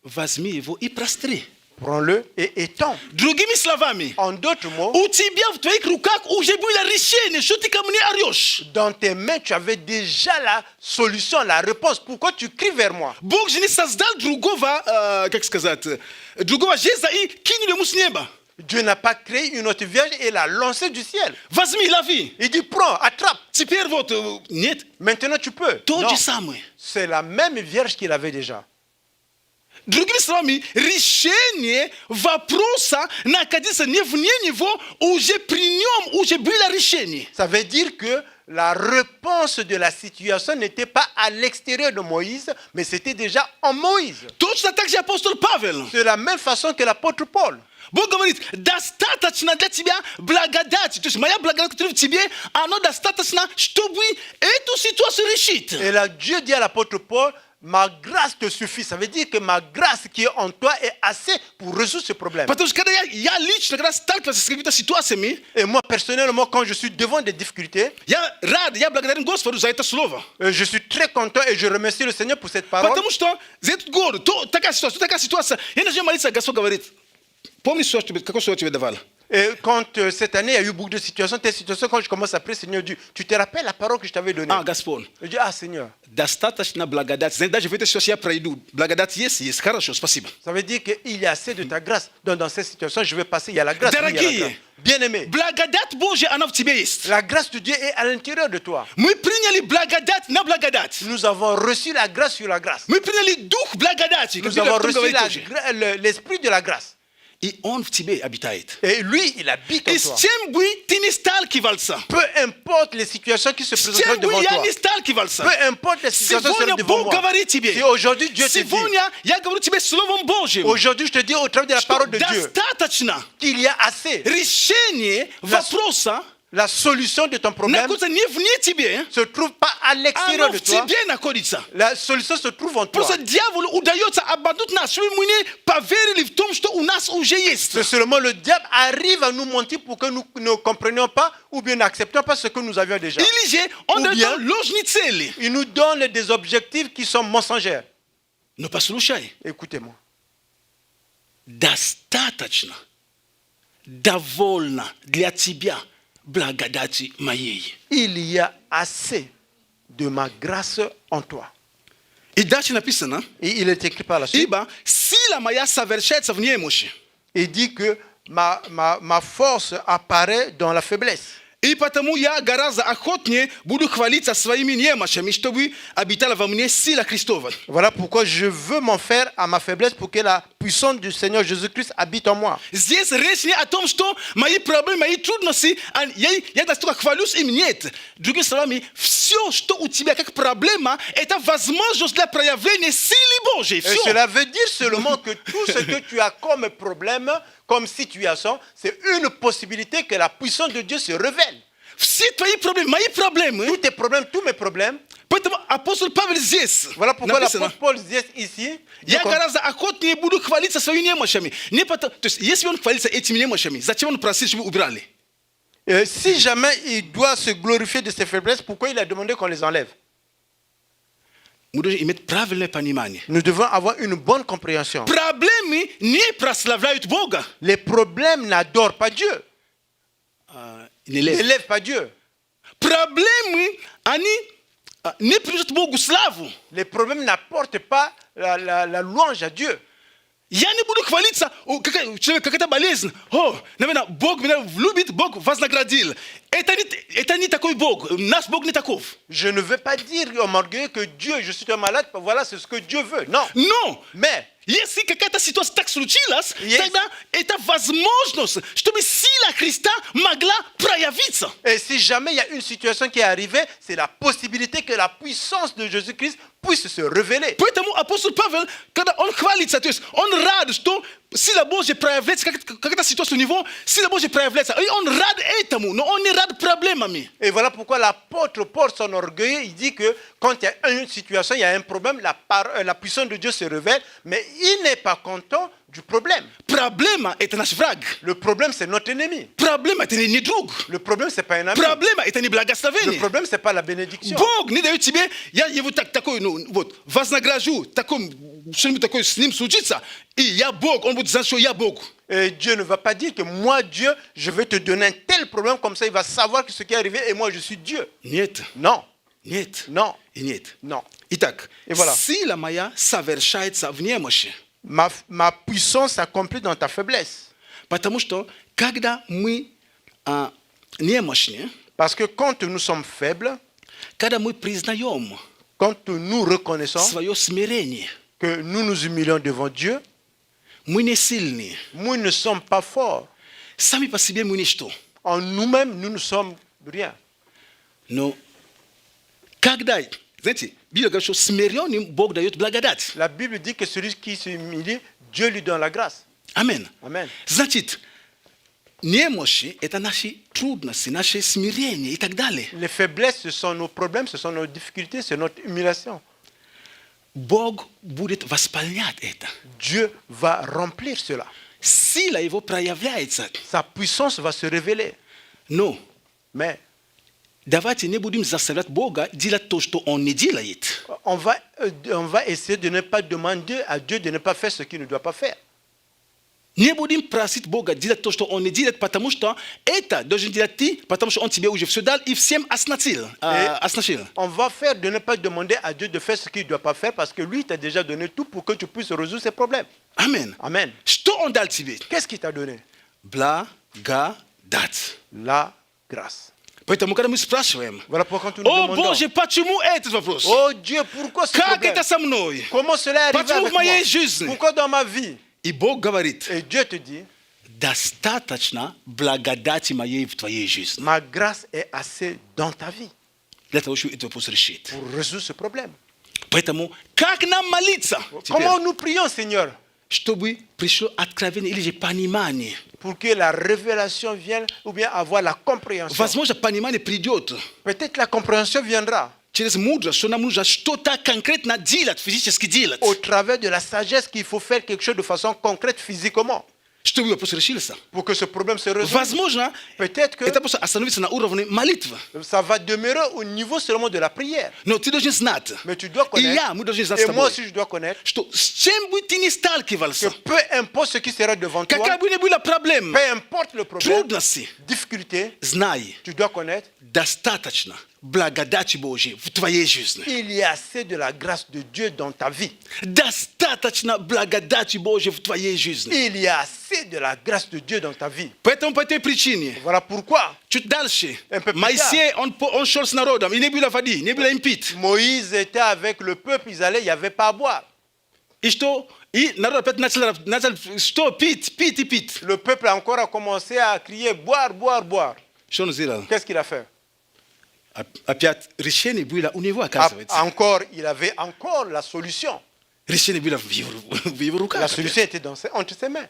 Возьми его и простри. Prends-le et étends. Другими словами, En d'autres mots, у тебя в твоих руках уже было решение, что ты ко мне орешь. dans tes mains, tu avais déjà la solution, la réponse. Pourquoi tu cries vers moi? Бог же не создал другого, как сказать, другого жезла и кинул ему с неба. Dieu n'a pas créé une autre vierge et l'a lancée du ciel. Возьми, лови. Il dit, prends, attrape. Теперь вот, нет, Maintenant, tu peux. то Non, же самое. c'est la même vierge qu'il avait déjà. Другими словами, решение вопроса находится не вне него, уже при нем уже было решение. Ça veut dire que la réponse de la situation n'était pas à l'extérieur de Moïse, mais c'était déjà en Moïse. Точно так же апостол Павел. De la même façon que l'apôtre Paul. Бог говорит, достаточно для тебя благодати. То есть моя благодать, которая в тебе, она достаточно, чтобы эту ситуацию решить. Et là, Dieu dit à l'apôtre Paul, ma grâce te suffit. Ça veut dire que ma grâce qui est en toi est assez pour résoudre ce problème. Потому что когда я лично, когда сталкивался с какими-то ситуациями, Et moi, personnellement, quand je suis devant des difficultés, я рад, я благодарен Господу за это слово. je suis très content et je remercie le Seigneur pour cette parole. Потому что за этот год, такая ситуация, я начал молиться, Господь говорит, помни, какое слово тебе давал? Et quand cette année, il y a eu beaucoup de situations, tes situations, quand je commence à prier, Seigneur Dieu, tu te rappelles la parole que je t'avais donnée? Господь, Je dis, Seigneur. достаточно благодати. Знаете, даже в этой ситуации я пройду. Благодать есть, хорошо, спасибо. Ça veut dire qu'il y a assez de ta grâce. Dans cette situation, je vais passer, il y a la grâce. Oui, il y a la grâce. Bien-aimé, Благодать Божья, она в тебе есть. la grâce de Dieu est à l'intérieur de toi. Мы приняли благодать на благодать. Nous avons reçu la grâce sur la grâce. Мы приняли дух благодати. Nous avons reçu l'esprit de la grâce. И он в тебе обитает. Et lui, il habite en И toi. с чем бы ты не сталкивался, Peu importe les situations qui se с présenteront чем бы devant я toi. не сталкивался, Peu importe les situations qui сегодня seront devant Бог moi. говорит тебе, Si aujourd'hui Dieu te dit, сегодня я говорю тебе Словом Божьим, aujourd'hui je te dis au travers de la что parole de Dieu, достаточно qu'il y a assez. решение вопроса La solution de ton problème находится не вне тебе, se trouve pas à l'extérieur оно de в toi. тебе находится. La solution se trouve en toi. Просто дьяволу удается обмануть нас, чтобы мы не поверили в том, что у нас уже есть. C'est seulement le diable arrive à nous mentir pour que nous ne comprenions pas ou bien n'acceptions pas ce que nous avions déjà. Или же он Ou дает bien- нам ложные цели. Il nous donne des objectifs qui sont mensongers. Но послушай, Écoutez-moi. достаточно, довольно для тебя благодати моей. Il y a assez de ma grâce en toi. И дальше написано, Et il est écrit par la suite. ибо сила моя совершается в немощи. Il dit que ma force apparaît dans la faiblesse. И потому я гораздо охотнее буду хвалиться своими немощами, чтобы обитала во мне сила Христова. Voilà pourquoi je veux m'en faire à ma faiblesse pour que la puissance du Seigneur Jésus-Christ habite en moi. Здесь речь не о том, что мои проблемы, мои трудности, я настолько хвалюсь им, нет. Другими словами, все, что у тебя как проблема, это возможность для проявления силы Божьей. Et Все. cela veut dire seulement que tout ce que tu as comme problème, comme situation, c'est une possibilité que la puissance de Dieu se révèle. Все твои проблемы, мои проблемы. Tous tes problèmes, tous mes problèmes. Поэтому апостол Павел здесь Voilà pourquoi написано, l'apôtre Paul dit ici. я гораздо охотнее буду хвалиться своими немощами. Не потому, то есть, если он хвалится этими немощами, зачем он просит, чтобы убрали? Si jamais il doit se glorifier de ses faiblesses, pourquoi il a demandé qu'on les enlève? Мы должны иметь правильное понимание. Nous devons avoir une bonne compréhension. Проблемы не прославляют Бога. Les problèmes n'adorent pas Dieu, Не лезь. n'élèvent pas Dieu. Проблемы, они не приносят Богу славу. Les problèmes n'apportent pas la louange à Dieu. Я не буду хвалиться, человек, какая-то болезнь. О, наверное, Бог меня любит, Бог вознаградил. Это не такой Бог. Наш Бог не таков. Je ne veux pas dire en m'orgueillir que Dieu, je suis un malade, voilà, c'est ce que Dieu veut. Non. Но Mais, если какая-то ситуация так случилась, Yes. тогда это возможность, чтобы сила Христа могла проявиться. et si jamais il y a une situation qui est arrivée, c'est la possibilité que la puissance de Jésus-Christ puisse se révéler. Поэтому апостол Павел, когда он хвалится, то есть он рад, что сила Божья проявляется, какая-то ситуация у него, сила Божья проявляется. И он рад этому, но он не рад проблемами. Et voilà pourquoi l'apôtre Paul s'enorgueillit. Il dit que quand il y a une situation, il y a un problème, la puissance de Dieu se révèle, mais il n'est pas content du problème. Проблема – это наш враг. Le problème, c'est notre ennemi. Проблема – это не друг. Le problème, c'est pas un ami. Проблема – это не Le благословение. problème, c'est pas la bénédiction. Бог не дает тебе, я его такой, вознагражу, что-нибудь такое с ним случится, и я Бог, он будет знать, что я Бог. Et Dieu ne va pas dire que moi, Dieu, je vais te donner un tel problème, comme ça il va savoir que ce qui est arrivé et moi je suis Dieu. Нет, Non, нет non, и нет. non. Итак, И voilà. сила моя совершается в немощи. Ma puissance s'accomplit dans ta faiblesse. Потому что, когда мы немощны, Parce que quand nous sommes faibles, когда мы признаем quand nous reconnaissons свое смирение, que nous nous humilions devant Dieu, мы не сильны. nous ne sommes pas forts. Сами по себе мы ничто. En nous-mêmes, nous ne sommes rien. Но когда, знаете, Библия говорит, что смиренным Бог дает благодать. La Bible dit que celui qui s'humilie, Dieu lui donne la grâce. Амен. Amen. Значит, немощи – это наши трудности, наши смирения и так далее. Les faiblesses, ce sont nos problèmes, ce sont nos difficultés, c'est notre humiliation. Бог будет восполнять это. Dieu va remplir cela. Сила его проявляется. Sa puissance va se révéler. Но Mais давайте не будем заставлять Бога делать то, что Он не делает. on va essayer de ne pas demander à Dieu de ne pas faire ce qu'il ne doit pas faire. Не будем просить Бога делать то, что Он не делает, потому что это должен делать ты, потому что Он тебе уже все дал и всем оснастил. On va faire de ne pas demander à Dieu de faire ce qu'il ne doit pas faire parce que lui t'a déjà donné tout pour que tu puisses résoudre ses problèmes. Амен. Amen. Что Он дал тебе? Qu'est-ce qu'il t'a donné? Благодать. La grâce. Поэтому, когда мы спрашиваем, Voilà pourquoi nous nous о demandons. Боже, почему этот вопрос? Oh Dieu, pourquoi ce Как problème? это со мной? Comment cela est arrivé Почему avec в моей moi? жизни? Pourquoi dans ma vie? И Бог говорит, Et Dieu te dit, достаточно благодати моей в твоей жизни. ma grâce est assez dans ta vie Для того, чтобы этот вопрос решить. pour résoudre ce problème. Поэтому, как нам молиться? Теперь, Comment nous prions, Seigneur, чтобы пришло откровение или же понимание. pour que la révélation vienne ou bien avoir la compréhension? Возможно, понимание придет Peut-être la compréhension viendra через мудрость, что нам нужно что-то конкретно делать, физически делать, au travers de la sagesse qu'il faut faire quelque chose de façon concrète physiquement чтобы вопрос решился. pour que ce problème se résolve. Возможно, Peut-être que это просто остановится на уровне молитвы. ça va demeurer au niveau seulement de la prière. Но ты должен знать, Mais tu dois и я, connaître, мы должны знать с et moi тобой, aussi je dois connaître, что с чем бы ты ни que сталкивался, peu importe ce qui sera devant toi, какая бы ни была проблема, peu importe le problème, трудности, difficulté, знай, tu dois connaître, достаточно благодати Божьей в твоей жизни. il y a assez de la grâce de Dieu dans ta vie. Достаточно благодати Божьей в твоей жизни. Il y a assez de la grâce de Dieu dans ta vie. Поэтому по этой причине, Voilà pourquoi чуть дальше, Un peu plus Моисей, он шел с народом, и не было воды, не было им пить. Moïse était avec le peuple, ils allaient, il n'y avait pas à boire. И что? И народ опять начал что? Пить, пить и пить. Le peuple encore a commencé à crier boire, boire, boire. Что он сделал? Qu'est-ce qu'il a fait? Опять решение было у него, оказывается. Encore, il avait encore la solution. Решение было в его руках. La solution était entre ses mains.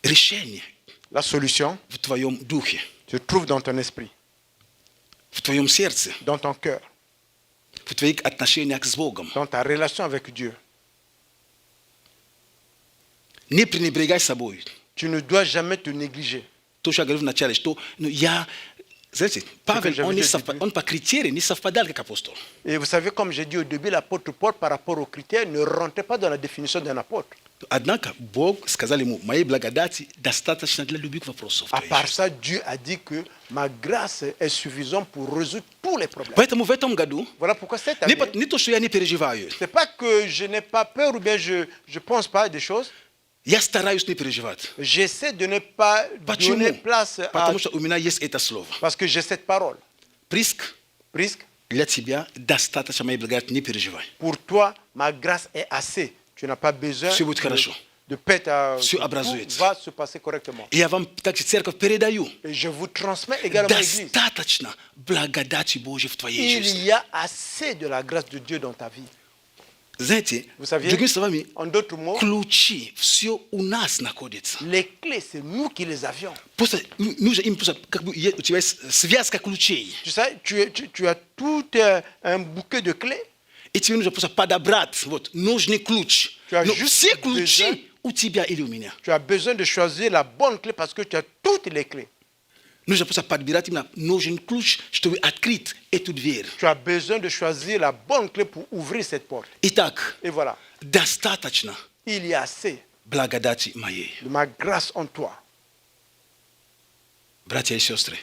Решение La solution в твоем духе, se trouve dans ton esprit, в твоем сердце, dans ton cœur, в твоих отношениях с Богом. dans ta relation avec Dieu. Не пренебрегай собой. Tu ne dois jamais te négliger. То, что я говорю вначале, что я... Знаете, Павел, он по критериям не совпадал как апостол. Et vous savez, comme j'ai dit au début, l'apôtre Paul, par rapport aux critères, ne rentrait pas dans la définition d'un apôtre. Однако Бог сказал ему, моей благодати достаточно для любых вопросов. À part ça, Dieu a dit que ma grâce est suffisante pour résoudre tous les problèmes. Поэтому в этом году Voilà pourquoi cette année, не то, что я не переживаю. ce n'est pas que je n'ai pas peur ou bien je ne pense pas à des choses. Я стараюсь не переживать. J'essaie de ne pas Почему? donner place à... Потому что у меня есть это слово. Parce que j'ai cette parole. Приск Prisque, для тебя достаточно моей благодати, не переживай. pour toi, ma grâce est assez. Tu n'as pas besoin Все будет хорошо. de perdre. Все Tout образуется. va se passer correctement. И я вам также церковь передаю. Et je vous transmets également l'église. Достаточно благодати Божьей в твоей Il жизни. y a assez de la grâce de Dieu dans ta vie. Знаете, Vous saviez, другими словами, en d'autres mots, ключи все у нас находятся. les clés, c'est nous qui les avions. Просто нужно им просто, как бы у тебя есть связка ключей. Tu sais, tu as tout un bouquet de clés. И тебе нужно просто подобрать вот нужный ключ. Tu as Но juste все besoin- ключи у тебя или у меня. Tu as besoin de choisir la bonne clé parce que tu as toutes les clés. Нужно просто подбирать именно нужный ключ, чтобы открыть эту дверь. Tu as besoin de choisir la bonne clé pour ouvrir cette porte. Итак, Et voilà, достаточно il y a assez благодати моей. de ma grâce en toi. Братья и сестры,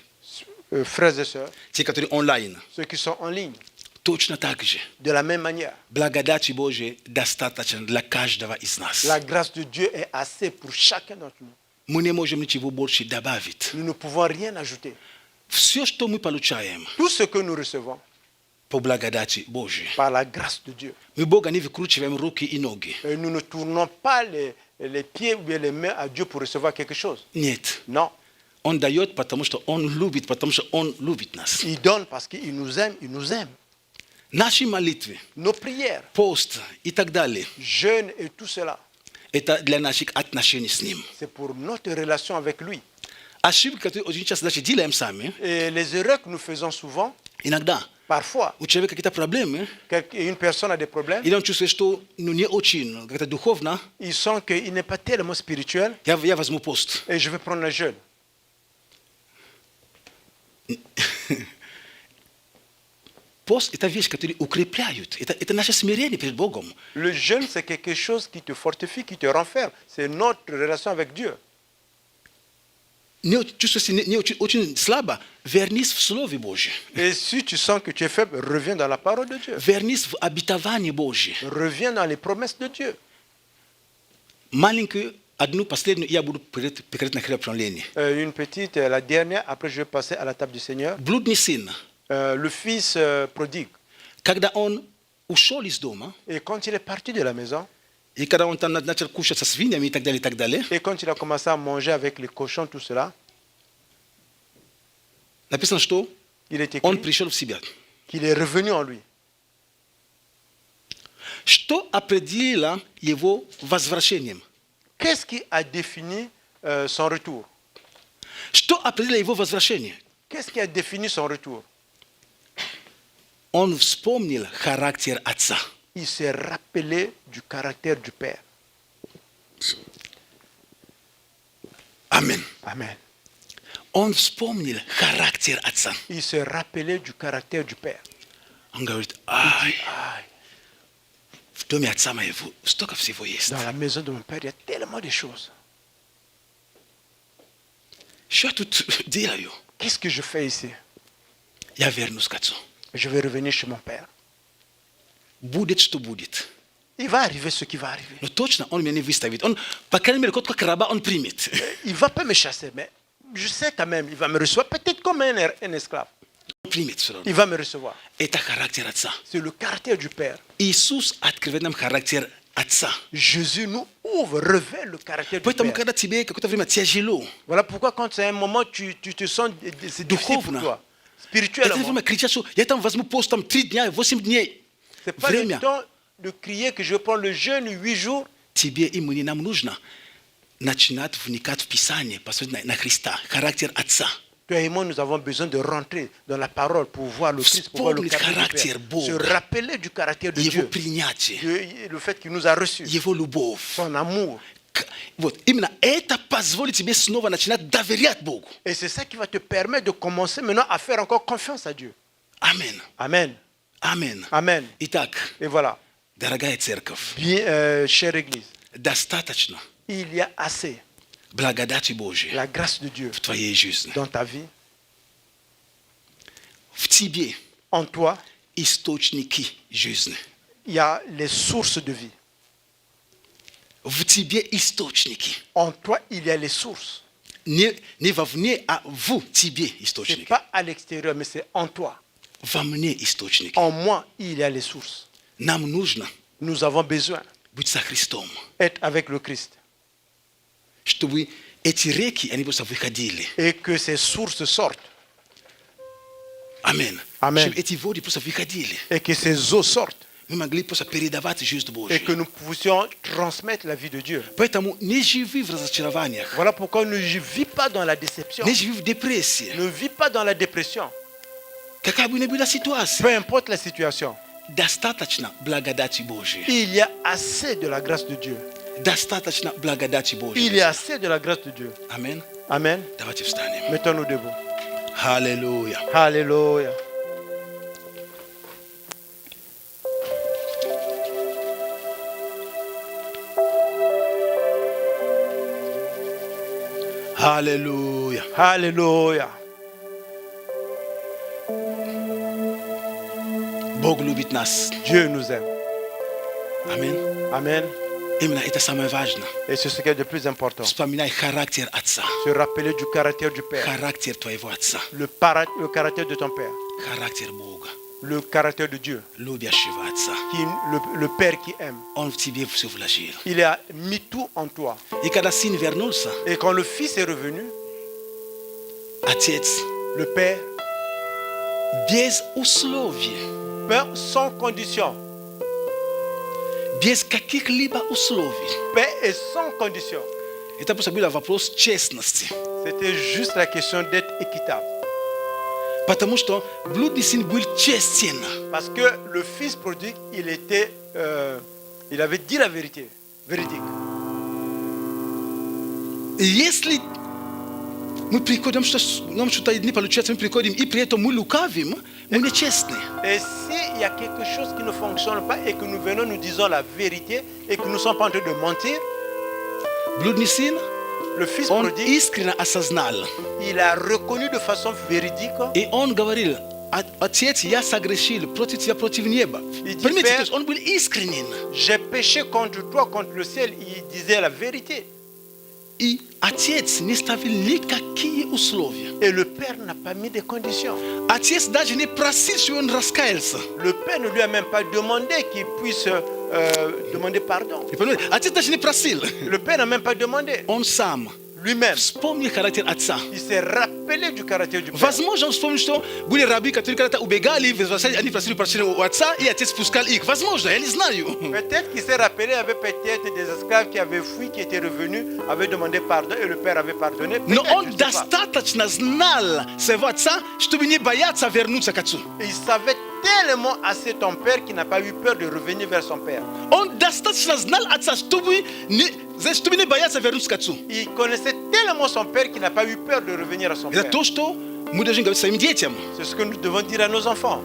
Frères et sœurs, те, которые онлайн, ceux qui sont en ligne, точно так же. de la même manière, Благодати Божией достаточно для каждого из нас. la grâce de Dieu est assez pour chacun d'entre nous. Мы не можем ничего больше добавить. Nous ne pouvons rien ajouter. Все, что мы получаем Tout ce que nous recevons по благодати Божией, par la grâce de Dieu. мы Бога не выкручиваем руки и ноги. Et nous ne tournons pas les pieds ou bien les mains à Dieu pour recevoir quelque chose. Нет. Non. Он дает, потому что Он любит, потому что Он любит нас. Il donne parce qu'il nous aime, il nous aime. Наши молитвы, Nos prières, пост и так далее, jeûnes et tout cela, это для наших отношений с Ним. c'est pour notre relation avec lui. Ошибка, которую очень часто даже делаем сами, Et les erreurs que nous faisons souvent, иногда parfois, у человека какие-то проблемы, une personne a des problèmes, или он чувствует, что не очень как-то духовно, il sent qu'il n'est pas tellement spirituel я возьму пост. et je vais prendre le jeûne. Пост – это вещь, которая укрепляют. Это наше смирение перед Богом. Le jeûne, c'est quelque chose qui te fortifie, qui te renferme. C'est notre relation avec Dieu. Чувствуешь себя очень слабо, вернись в Слове Божьем. Et si tu sens que tu es faible, reviens dans la parole de Dieu. Вернись в обетование Божье. Reviens dans les promesses de Dieu. Маленькую, одну последнюю, я буду перед на хлебопреломление. Une petite, la dernière, après je vais passer à la table du Seigneur. Блудный сын, Le fils prodigue. когда он ушел из дома, Et quand il est parti de la maison, и когда он там начал кушать со свиньями и так далее, et quand il a commencé à manger avec les cochons, tout cela, написано, что il est он écrit пришел в себя. qu'il est revenu en lui. Что определило его возвращением? Qu'est-ce qui a défini son retour? Что определило его возвращение? Qu'est-ce qui a défini son retour? Он вспомнил характер отца. Il s'est rappelé du caractère du Père. Амен. Amen. Он вспомнил характер отца. Il s'est rappelé du caractère du Père. Он говорит, Aïe, в доме отца моего столько всего есть. dans la maison de mon Père, il y a tellement de choses. Что я тут делаю? Qu'est-ce que je fais ici? Я вернусь к отцу. Je vais revenir chez mon Père. Будет, что будет. Il va arriver ce qui va arriver. Но точно он меня не выставит. Он, по крайней мере, как раба он примет. Il ne va pas me chasser, mais je sais quand même, il va me recevoir, peut-être comme un esclave. Он примет все равно. Il va me recevoir. Это характер отца. C'est le caractère du Père. Иисус открывает нам характер отца. Jésus nous ouvre, révèle le caractère du Поэтому, Père. когда тебе какое-то время тяжело, Voilà pourquoi quand c'est un moment, tu te sens, c'est difficile pour Духовно. toi. это Spirituellement. время кричат, что я там возьму пост там 3 дня, 8 дней. C'est pas le Время. temps de crier que je prends le jeûne 8 jours. Тебе и мне нам нужно начинать вникать в Писание, посмотреть на Христа, характер отца. Toi et moi, nous avons besoin de rentrer dans la parole pour voir le Christ, pour voir le Вспомнить caractère характер du Père. Бога. Se rappeler du caractère de Его Dieu. принятие, Le fait qu'il nous a reçus. Его любовь. Son amour. Вот, именно это позволит тебе снова начинать доверять Богу. Et c'est ça qui va te permettre de commencer maintenant à faire encore confiance à Dieu. Amen. Amen. Amen. Amen. Итак, Et voilà. дорогая церковь, Bien, chère Église, достаточно il y a assez благодати Божьей la grâce de Dieu в твоей жизни. dans ta vie, В тебе en toi. источники жизни. Il y a les sources de vie. В тебе источники. En toi, il y a les sources. Не вовне, а в тебе Ce n'est источники. pas à l'extérieur, mais c'est en toi. Во мне источники. En moi, il y a les sources. Нам нужно Nous avons besoin быть со Христом, d'être avec le Christ. чтобы эти реки, они просто выходили. Et que ces sources sortent. Амен. Амен. Чтобы эти воды просто выходили. Et que ces eaux sortent. Мы могли просто передавать жизнь Et Божью. que nous puissions transmettre la vie de Dieu. Поэтому не живи в разочарованиях. Voilà pourquoi ne vis pas dans la déception. Не живи в депрессии. Ne vis pas dans la dépression. Какая бы ни была ситуация. Peu importe la situation. Достаточно благодати Божьей. Il y a assez de la grâce de Dieu. Достаточно благодати Il Божьей. y a assez de la grâce de Dieu. Амен. Amen. Давайте встанем. Mettons-nous debout. Аллилуйя. Alléluia. Аллилуйя. Alléluia. Бог любит нас. Dieu nous aime. Амин. Amen. Именно это самое важное. Et c'est ce qui est de plus important. Вспоминай характер отца. Se rappeler du caractère du Père. Характер твоего отца. Le caractère de ton Père. Характер Бога. Le caractère de Dieu. Любящего отца. Le Père qui aime. Он в тебе все вложил. Il a mis tout en toi. И когда сын вернулся, Et quand le Fils est revenu, Отец, Le Père, без условий, Père sans condition. без каких-либо условий. Père est sans condition. Это просто был вопрос честности. C'était juste la question d'être équitable. Потому что блудный сын был честен. Parce que le fils prodigue, il avait dit la vérité, véridique. И если мы приходим, что нам что-то не получается, мы приходим и при этом мы лукавим, мы нечестны. Et s'il y a quelque chose qui ne fonctionne pas et que nous venons, nous disons la vérité et que nous ne sommes pas en train de mentir, Блудный сын, le fils он prodigue, искренне осознал. il a reconnu de façon véridique. И он говорил, отец, я согрешил против тебя, против неба. И теперь- Понимаете, то есть он был искренен. J'ai péché contre toi, contre le ciel. Il disait la vérité. И отец не ставил никакие условия. Et le père n'a pas mis de conditions. Отец даже не просил, чтобы он раскаялся. Le père ne lui a même pas demandé qu'il puisse demander pardon. Вы понимаете? Отец даже не просил. Le père n'a même pas demandé. Он сам Lui-même, вспомнил характер отца. il s'est rappelé du caractère du père. Возможно, он вспомнил, что были рабы, которые когда-то убегали, они просили прощения у отца, и отец пускал их. Возможно, я не знаю. Peut-être qu'il s'est rappelé, il y avait peut-être des esclaves qui avaient fui, qui étaient revenus, avaient demandé pardon et le père avait pardonné. Но Peut-être, он je sais pas. достаточно знал своего отца, чтобы не бояться вернуться к отцу. Et il savait tellement assez ton père qu'il n'a pas eu peur de revenir vers son père. Он достаточно знал отца, чтобы не бояться вернуться к отцу. Il connaissait tellement son père qu'il n'a pas eu peur de revenir à son Это père. то, что мы должны говорить своим детям. C'est ce que nous devons dire à nos enfants.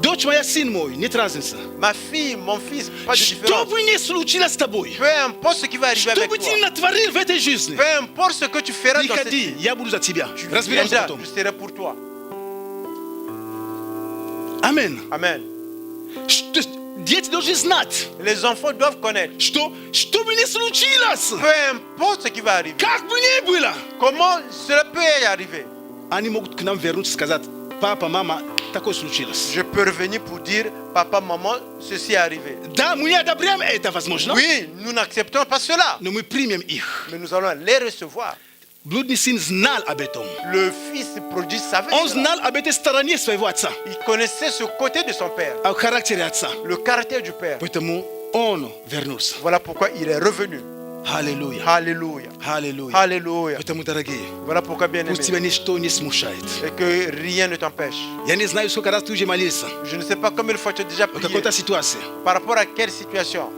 Дочь моя, сын мой, нет разницы. Ma fille, mon fils, pas de Что différence. бы ни случилось с тобой, Peu importe ce qui va arriver что avec бы ты toi, ни натворил в этой жизни, peu importe ce que tu feras dans cette приходи, vie, я буду за тебя. tu Разберемся viendras, потом. je serai pour toi. Амен. Amen. Дети должны знать, Les enfants doivent connaître. что бы ни случилось, Peu importe ce qui va arriver, как бы ни было, comment cela peut y arriver. они могут к нам вернуться и сказать, папа, мама, такое случилось. Je peux revenir pour dire, papa, maman, ceci est arrivé. Да, мы не одобряем это, возможно, Oui, nous n'acceptons pas cela, но мы примем их. mais nous allons les recevoir. Блудный сын знал об этом. Le fils prodigue savait Он cela. знал об этой стороне своего отца, Il connaissait ce côté de son père, о характере отца. le caractère du père. Поэтому он вернулся. Voilà pourquoi il est revenu. Аллилуйя. Alléluia. Аллилуйя. Alléluia. Поэтому, дорогие, Voilà pourquoi, bien пусть тебя aimé, ничто не смущает. et que rien ne t'empêche. Я не знаю, сколько раз ты уже молился Je ne sais pas combien de fois tu as déjà в prié, какой-то ситуации. par rapport à quelle situation,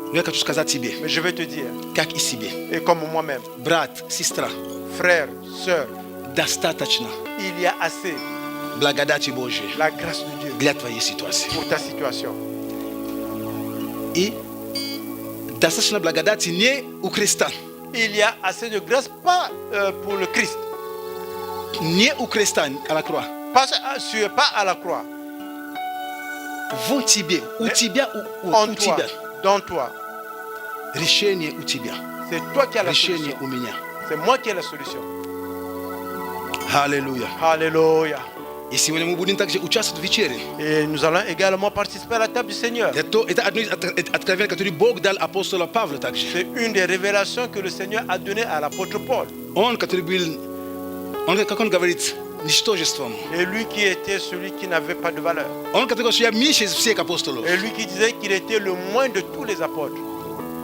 Но я хочу сказать тебе, mais je vais te dire, как и себе. et comme moi-même, Брат, сестра, frère, sœur, достаточно il y a assez благодати Божьей la grâce de Dieu для твоей ситуации. pour ta situation. И достаточно благодати не у креста. Il y a assez de grâce, pas pour le Christ, Не у креста, а la croix. pas à la croix, В тебе, у тебя, en у toi, тебя. dans toi. Решение у тебя. C'est toi qui as la Решение solution. у меня. C'est moi qui ai la solution. Аллилуйя. Alléluia. И сегодня мы будем также участвовать в вечере. Et nous allons également participer à la table du Seigneur. Это одно из откровений, которые Бог дал апостолу Павлу также. C'est une des révélations que le Seigneur a données à l'apôtre Paul. Он, который был, как он говорит, ничтожеством. Et lui qui était celui qui n'avait pas de valeur. Он, который я меньше из всех апостолов. Et lui qui disait qu'il était le moins de tous les apôtres.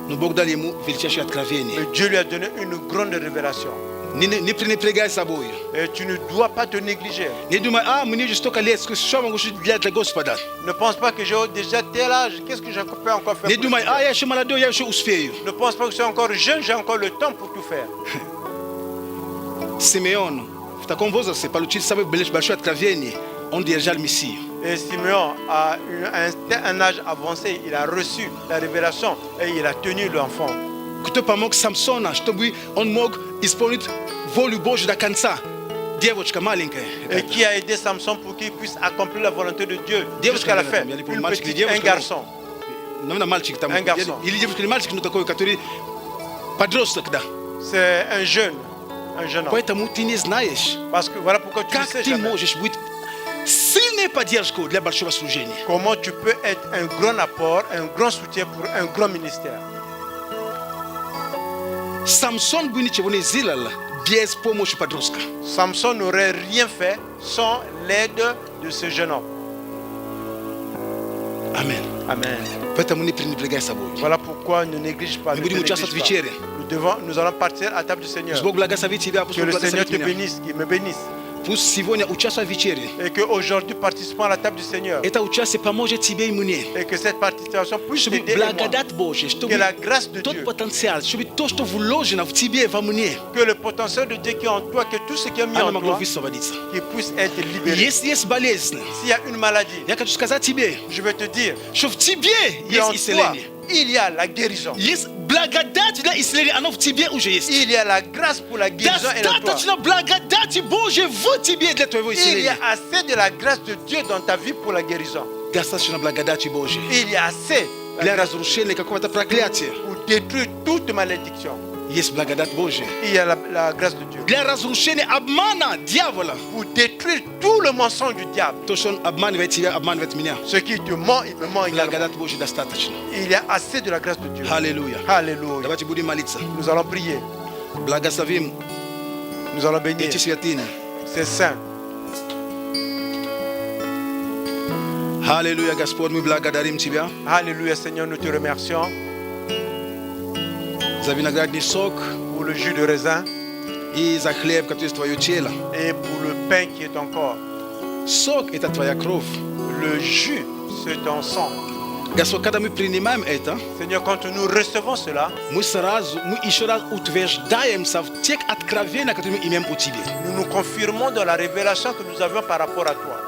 Но Бог дал ему величайшее откровение. Et Dieu lui a donné une grande révélation. Не пренебрегай собой. Et tu ne dois pas te négliger. Не думай, мне уже столько лет, что могу делать для Господа. Ne pense pas que j'ai déjà tel âge, qu'est-ce que je peux encore faire Не pour le думай, Seigneur. я еще молодой, я еще успею. Ne pense pas que je suis encore jeune, j'ai encore le temps pour tout faire. Симеон в таком возрасте получил самое большое откровение. Он держал Мессию. Et Simeon, à un âge avancé, il a reçu la révélation et il a tenu l'enfant. Кто помог Самсона, чтобы он мог исполнить волю Божью до конца. Девочка маленькая. Et qui a aidé Samson pour qu'il puisse accomplir la volonté de Dieu Девочка, jusqu'à la fin. наверное, Une мальчик или petite, un девочка, garçon. Наверное, мальчик там. Un garçon. Или девочка, или мальчик, ну такой, который подросток, да. C'est un jeune homme. Поэтому ты не знаешь, Parce que voilà pourquoi tu ne как sais ты jamais можешь быть сильной поддержкой для большого служения. comment tu peux être un grand apport, un grand soutien pour un grand ministère. Самсон бы ничего не сделал bez pomoći Padroska. Samson n'aurait rien fait sans l'aide de ce jeune homme. Amen. Amen. Pata muni priniplega sabodi. Voilà pourquoi ne néglige pas. Mbudi muchasa tvichere. Nous allons partir à la table du Seigneur. Zbog blaga saviti bia Que le Seigneur te bénisse, qu'il me bénisse. Pus sivonia uchasa vichere. Et qu'aujourd'hui, participons à la table du Seigneur. Eta uchase pamoja tibei munie. Et que cette participation puisse Shubi t'aider et moi. blagadat boje. Que la grâce de Tot Dieu, potencial. Shubi tosto vuloje na tibei va munie. que le potentiel de Dieu qui est en toi, que tout ce qui est mis Ana en toi, maglovis sabaditsa. qu'il puisse être libéré. Yes balesne. S'il y a une maladie, Yaka tuskaza tibei. je vais te dire, Shuf tibei et en yes toi, iseleni. il y a la guérison. Yes blagadat la iseleni anof tibei uje yes. Il y a la grâce pour la guérison et l'emploi. Dastata tina blagadat boje vu tibei de toevo Il iseleni. y a assez de la grâce de Dieu dans ta vie pour la guérison. Dastata tina blagadat boje. Il y a assez de la Для grâce разрушения какого-то проклятия. pour détruire toute malédiction. Есть благодать Божья. Il y a la grâce de Dieu Для разрушения обмана дьявола. pour détruire tout le mensonge du diable. То, что он обманывает тебя, обманывает меня. Ce qui te ment, il me ment également. Благодать Божья достаточно. Il y a assez de la grâce de Dieu. Аллилуйя. Alléluia. Давайте будем молиться. Nous allons prier. Благословим Nous allons bénir эти святыни. ces saints. Аллилуйя, Господь, мы благодарим Тебя Alléluia, Seigneur, nous te remercions за виноградный сок pour le jus de raisin и за хлеб, который есть Твое тело. et pour le pain qui est ton corps. Сок – это Твоя кровь. Le jus, c'est ton sang. Господь, когда мы принимаем это, Seigneur, quand nous recevons cela, мы еще раз утверждаемся в тех откровениях, которые мы имеем у Тебя. nous nous confirmons dans la révélation que nous avions par rapport à toi.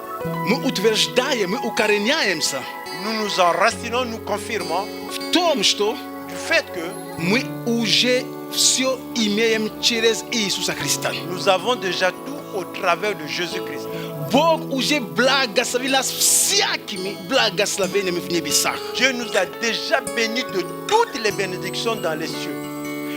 Мы утверждаем, мы укореняемся Nous nous enracinons, nous confirmons в том, что du fait que мы уже все имеем через Иисуса Христа. nous avons déjà tout au travers de Jésus-Christ. Бог уже благословил нас всякими благословениями в небесах. Dieu nous a déjà bénis de toutes les bénédictions dans les cieux.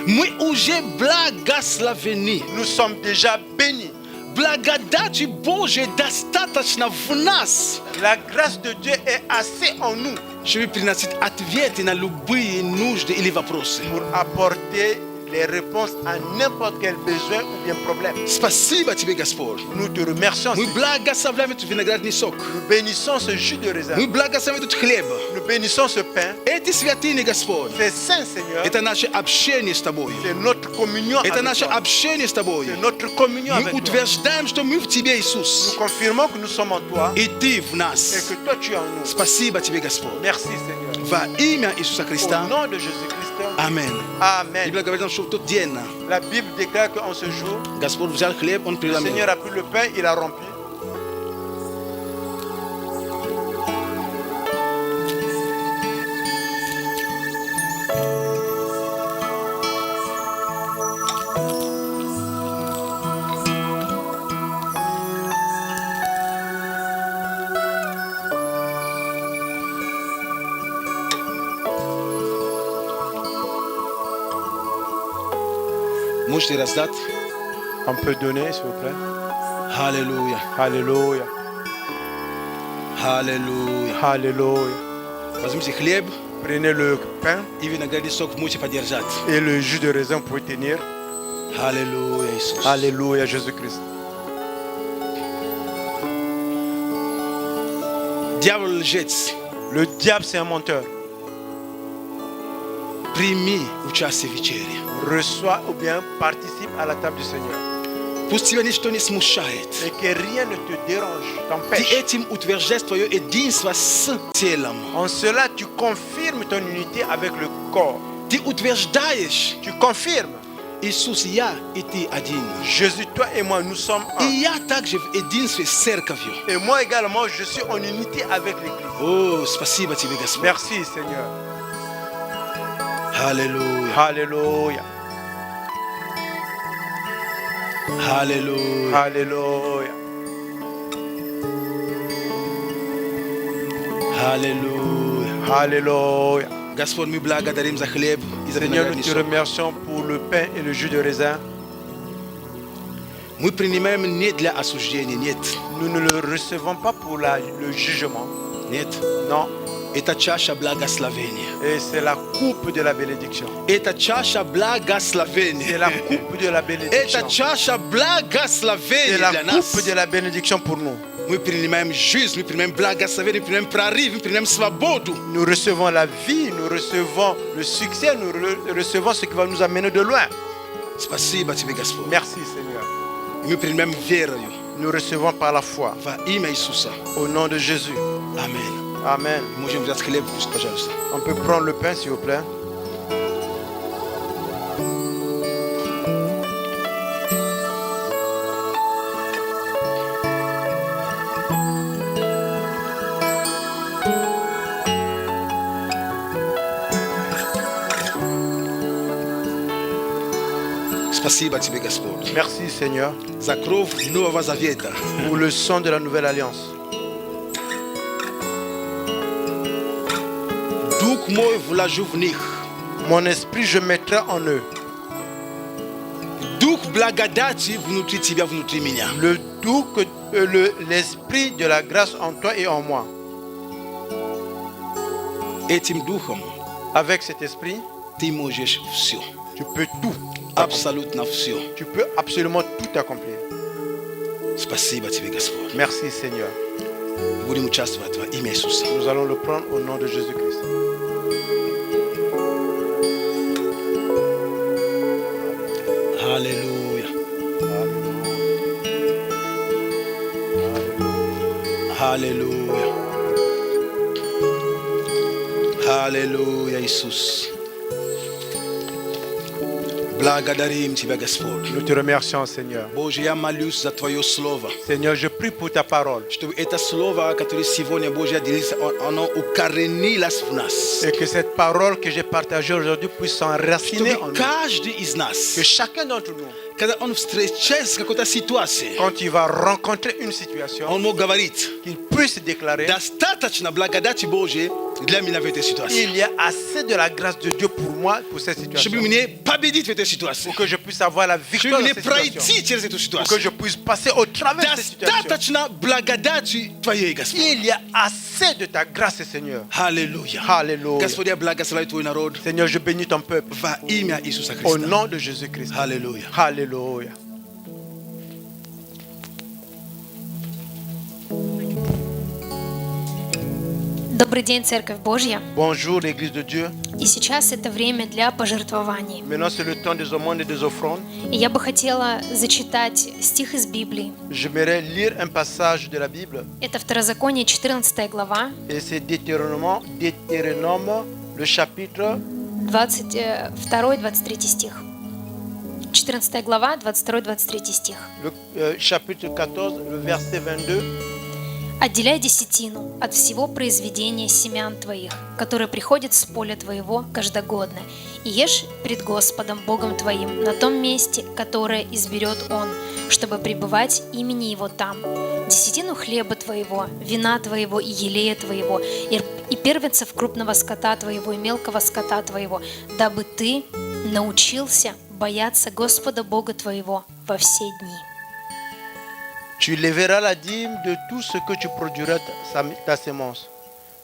Мы уже благословены. Nous sommes déjà bénis. Благодати Божьей достаточно в нас, La grâce de Dieu est assez en nous чтобы приносить ответы на любые нужды или вопросы. pour apporter les réponses à n'importe quel besoin ou bien problème. Спасибо Тебе, Господь. Nous te remercions. Мы Seigneur. благословляем этот виноградный сок. Nous bénissons ce jus de raisin. Мы благословляем этот хлеб. Nous bénissons ce pain. Эти святыни, Господь, C'est saint, Seigneur. это наше общение с Тобой. C'est notre communion Это avec наше toi. общение с Тобой. C'est notre communion Мы avec toi. утверждаем, что мы в Тебе, Nous Иисус, confirmons que nous sommes en toi и Ты в et нас. que toi tu es en nous. Спасибо Тебе, Господь. Merci, Seigneur. Во имя Иисуса Au Христа. nom de Jésus-Christ. Аминь. Amen. Библия говорит нам, что в тот день La Bible déclare qu'en ce jour, Господь взял хлеб, Он le преломил. Seigneur a pris le pain, il a rompu. Можете раздать? On peut donner, s'il vous plaît. Аллилуйя. Alléluia. Аллилуйя. Alléluia. Возьмите хлеб Prenez le pain и виноградный сок можете подержать. et le jus de raisin pour tenir. Аллилуйя, Иисус. Alléluia, Jésus-Christ. Дьявол лжец. Le diable, c'est un menteur. Прими участие в вечере. Reçois ou bien participe à la table du Seigneur. Пусть тебя ничто не смущает. Et que rien ne te dérange, Ты t'empêche. этим утверждаешь твое единство с телом. En cela, tu confirmes ton unité avec le corps. Ты утверждаешь, Tu confirmes. Иисус, я и ты один. Jésus, toi et moi, nous sommes И un. я также в единстве с церковью. Et moi également, je suis en unité avec l'Église. О, спасибо тебе, Господь. Merci, Seigneur. Аллилуйя. Alléluia. Аллилуйя. Alléluia. Аллилуйя. Alléluia. Господь, мы благодарим за хлеб и за Seigneur, nous виноградный te сок. remercions pour le pain et le jus de raisin. Мы принимаем не для осуждения, нет. Nous ne le recevons pas pour le jugement. Нет. Non. Это чаша благословения. Et c'est la coupe de la bénédiction. Это чаша C'est благословения. la coupe de la bénédiction. Это чаша C'est благословения la для нас. coupe de la bénédiction pour nous. Мы принимаем жизнь, мы принимаем благословение, мы принимаем прорыв, мы принимаем свободу. Nous recevons la vie, nous recevons le succès, nous recevons ce qui va nous amener de loin. Спасибо тебе, Господь. Merci Seigneur. Мы принимаем верою Nous recevons par la foi. во имя Иисуса. Au nom de Jésus. Аминь. Amen. Можем взять хлеб, пожалуйста. On peut prendre le pain s'il vous plaît. Спасибо тебе, Господь. Merci Seigneur За кровь Нового Завета. pour le sang de la nouvelle alliance. Дух мой вложу в них. Mon esprit je mettrai en eux. Дух благодати внутри тебя, внутри меня. Le doux l'esprit de la grâce en toi et en moi. Этим духом Avec cet esprit, ты можешь все. tu peux tout. Абсолютно все. Tu peux absolument tout accomplir. Спасибо тебе, Господь. Merci Seigneur. Будем участвовать во имя Иисуса. Nous allons le prendre au nom de Jésus-Christ. Аллилуйя. Аллилуйя. Аллилуйя, Иисус. Благодарим Тебя, Господь. Nous te remercions Seigneur. Боже, я молюсь за Твое Слово, Seigneur, je prie pour ta parole. чтобы это Слово, которое сегодня, Боже, делится, оно укоренилось в нас. Et que cette parole que j'ai partagée aujourd'hui puisse s'enraciner en Чтобы nous. каждый из Que нас, chacun d'entre nous, когда он встречается с какой-то ситуацией, quand il va rencontrer une situation, он мог говорить: qu'il puisse déclarer достаточно благодати Божьей для меня в этой ситуации. il y a assez de la grâce de Dieu pour moi, pour cette situation. Чтобы мне победить в этой ситуации. Pour que je puisse avoir la Чтобы victoire dans мне cette situation. пройти через эту Pour que ситуацию. je puisse passer au travers de cette situation. Достаточно благодати Твоей, Господь. Il y a assez de ta grâce, Seigneur. Аллилуйя. Alléluia. Господь, я благословляю Твой народ Seigneur, je bénis ton peuple. во имя Иисуса Au Христа. nom de Jésus-Christ. Аллилуйя. Alléluia. Добрый день, Церковь Божья. Bonjour, l'Église de Dieu. И сейчас это время для пожертвований. Maintenant, c'est le temps des aumônes et des offrandes. И я бы хотела зачитать стих из Библии. J'aimerais lire un passage de la Bible. Это Второзаконие, 14 глава, Et c'est Deutéronome, le chapitre 22-23 стих. 14 глава, 22-23 стих. chapitre 14, le verset 22. «Отделяй десятину от всего произведения семян твоих, которые приходят с поля твоего каждогодно, и ешь пред Господом Богом твоим на том месте, которое изберет Он, чтобы пребывать имени Его там. Десятину хлеба твоего, вина твоего и елея твоего, и первенцев крупного скота твоего и мелкого скота твоего, дабы ты научился бояться Господа Бога твоего во все дни». Tu lèveras la dîme de tout ce que tu produiras ta sémence,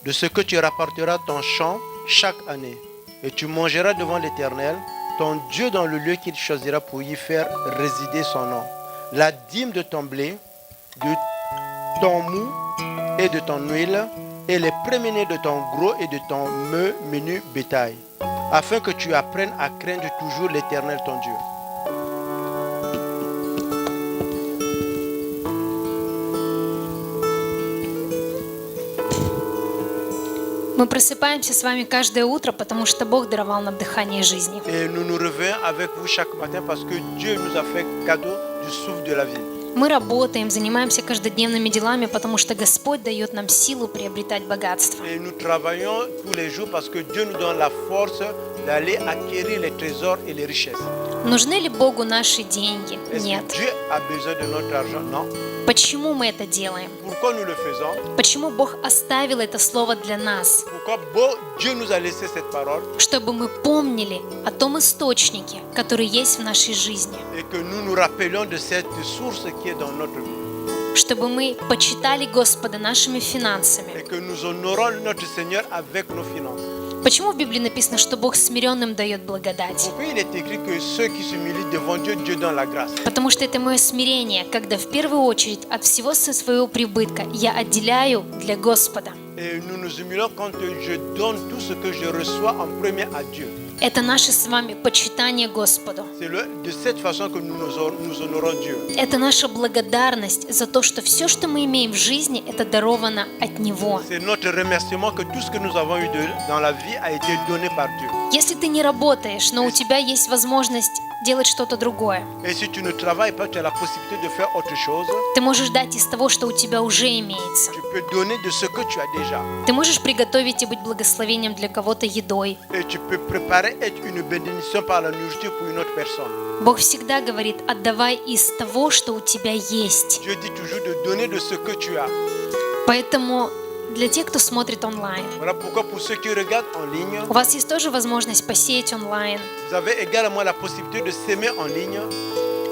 de ce que tu rapporteras ton champ chaque année. Et tu mangeras devant l'Éternel, ton Dieu, dans le lieu qu'il choisira pour y faire résider son nom. La dîme de ton blé, de ton mou et de ton huile, et les premiers-nés de ton gros et de ton menu bétail, afin que tu apprennes à craindre toujours l'Éternel ton Dieu. Мы просыпаемся с вами каждое утро, потому что Бог даровал нам дыхание жизни. Et nous nous réveillons avec vous chaque matin parce que Dieu nous a fait cadeau du souffle de la vie. Мы работаем, занимаемся каждодневными делами, потому что Господь дает нам силу приобретать богатство. Et nous travaillons tous les jours parce que Dieu nous donne la force d'aller acquérir les trésors et les richesses. Нужны ли Богу наши деньги? Est-ce Нет. que Dieu a besoin de notre argent? Non. Почему мы это делаем? Pourquoi nous le faisons? Почему Бог оставил это слово для нас? Pourquoi Dieu nous a laissé cette parole Чтобы мы помнили о том источнике, который есть в нашей жизни. et que nous nous rappelions de cette source qui est dans notre vie. чтобы мы почитали Господа нашими финансами. et que nous honorons notre Seigneur avec nos finances. Почему в Библии написано, что Бог смиренным дает благодать? Pourquoi il est écrit que ceux qui s'humilient devant Dieu, Dieu donne la grâce? Потому что это мое смирение, когда в первую очередь от всего своего прибытка я отделяю для Господа. Et nous nous humilions quand je donne tout ce que je reçois en premier à Dieu. Это наше с вами почитание Господу. C'est de cette façon que nous honorons Dieu. Это наша благодарность за то, что все, что мы имеем в жизни, это даровано от Него. C'est notre remerciement que tout ce que nous avons eu dans la vie a été donné par Dieu. Если ты не работаешь, но у тебя есть возможность делать что-то другое, Et si tu ne travailles pas, tu as la possibilité de faire autre chose. ты можешь дать из того, что у тебя уже имеется. Tu peux donner de ce que tu as déjà. Ты можешь приготовить и быть благословением для кого-то едой. Et tu peux préparer être une bénédiction par la nourriture pour une autre personne. Бог всегда говорит: отдавай из того, что у тебя есть. Dieu dit toujours de donner de ce que tu as. Поэтому для тех, кто смотрит онлайн, Voilà pourquoi pour ceux qui regardent en ligne, у вас есть тоже возможность посеять онлайн. vous avez également la possibilité de s'aimer en ligne.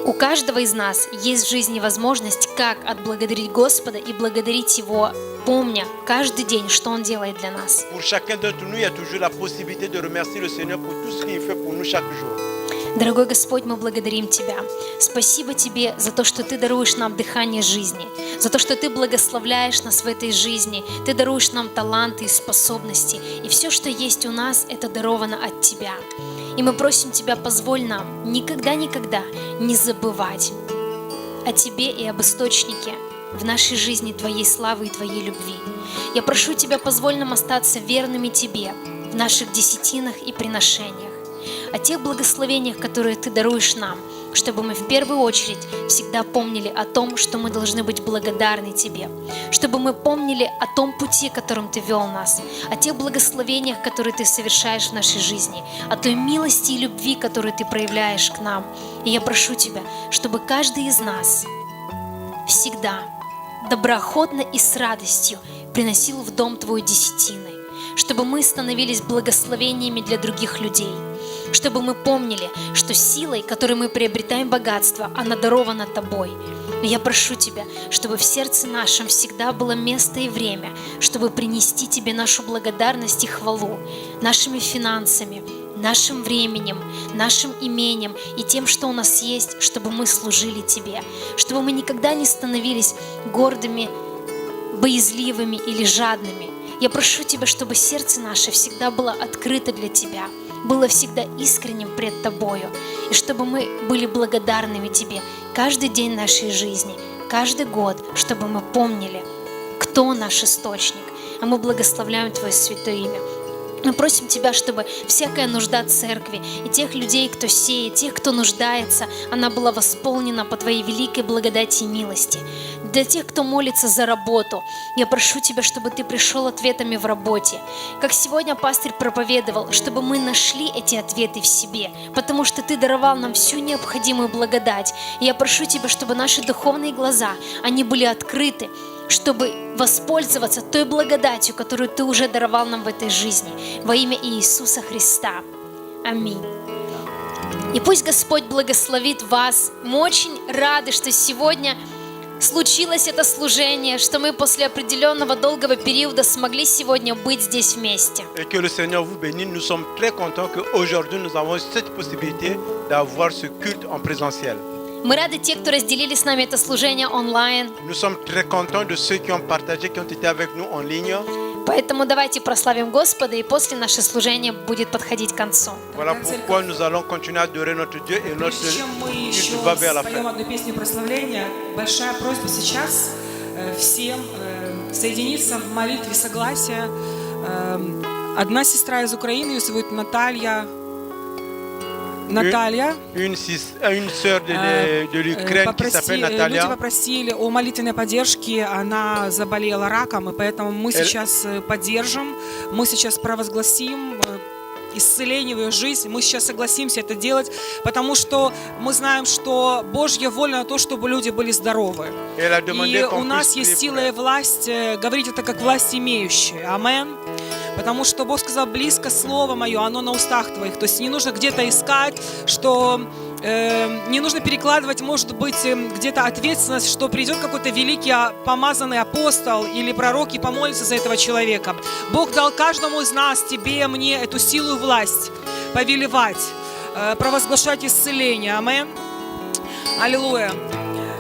У каждого из нас есть в жизни возможность, как отблагодарить Господа и благодарить Его, помня каждый день, что Он делает для нас. Pour chacun d'entre nous, il y a toujours la possibilité de remercier le Seigneur pour tout ce qu'il fait pour nous chaque jour. Дорогой Господь, мы благодарим Тебя. Спасибо Тебе за то, что Ты даруешь нам дыхание жизни, за то, что Ты благословляешь нас в этой жизни, Ты даруешь нам таланты и способности, и все, что есть у нас, это даровано от Тебя. И мы просим Тебя, позволь нам никогда-никогда не забывать о Тебе и об источнике в нашей жизни Твоей славы и Твоей любви. Я прошу Тебя, позволь нам остаться верными Тебе в наших десятинах и приношениях, о тех благословениях, которые Ты даруешь нам, чтобы мы в первую очередь всегда помнили о том, что мы должны быть благодарны Тебе, чтобы мы помнили о том пути, которым Ты вел нас, о тех благословениях, которые Ты совершаешь в нашей жизни, о той милости и любви, которую Ты проявляешь к нам. И я прошу Тебя, чтобы каждый из нас всегда доброохотно и с радостью приносил в дом Твой десятины, чтобы мы становились благословениями для других людей, чтобы мы помнили, что силой, которой мы приобретаем богатство, она дарована Тобой. И я прошу Тебя, чтобы в сердце нашем всегда было место и время, чтобы принести Тебе нашу благодарность и хвалу нашими финансами, нашим временем, нашим имением и тем, что у нас есть, чтобы мы служили Тебе, чтобы мы никогда не становились гордыми, боязливыми или жадными. Я прошу Тебя, чтобы сердце наше всегда было открыто для Тебя, было всегда искренним пред Тобою, и чтобы мы были благодарными Тебе каждый день нашей жизни, каждый год, чтобы мы помнили, кто наш источник, а мы благословляем Твое святое имя. Мы просим Тебя, чтобы всякая нужда церкви и тех людей, кто сеет, тех, кто нуждается, она была восполнена по Твоей великой благодати и милости. Для тех, кто молится за работу, я прошу Тебя, чтобы Ты пришел ответами в работе. Как сегодня пастырь проповедовал, чтобы мы нашли эти ответы в себе, потому что Ты даровал нам всю необходимую благодать. И я прошу Тебя, чтобы наши духовные глаза, они были открыты, чтобы воспользоваться той благодатью, которую Ты уже даровал нам в этой жизни. Во имя Иисуса Христа. Аминь. И пусть Господь благословит вас. Мы очень рады, что сегодня случилось это служение, что мы после определенного долгого периода смогли сегодня быть здесь вместе. Et que le Seigneur vous bénisse. Nous sommes très contents qu'aujourd'hui nous avons cette possibilité d'avoir ce culte en présentiel. Мы рады те, кто разделили с нами это служение онлайн. Nous sommes très contents de ceux qui ont partagé, qui ont été avec nous en ligne. Поэтому давайте прославим Господа, и после наше служение будет подходить к концу. Voilà pourquoi nous allons continuer à adorer notre Dieu et notre Прежде чем мы еще culte va vers la споем fin. одну песню прославления, большая просьба сейчас всем соединиться в молитве согласия. Одна сестра из Украины, ее зовут Наталья. Une sœur de l'Ukraine qui s'appelle Люди Natalia. попросили о молитвенной поддержке, она заболела раком, и поэтому мы сейчас поддержим, мы сейчас провозгласим исцеление в ее жизнь, мы сейчас согласимся это делать, потому что мы знаем, что Божья воля на то, чтобы люди были здоровы. И у нас есть сила и власть говорить это как власть имеющие. Амен. Потому что Бог сказал: близко слово мое, оно на устах твоих. То есть не нужно где-то искать, что не нужно перекладывать, может быть, где-то ответственность, что придет какой-то великий помазанный апостол или пророк и помолится за этого человека. Бог дал каждому из нас, тебе, мне, эту силу и власть повелевать, провозглашать исцеление. Аминь. Аллилуйя.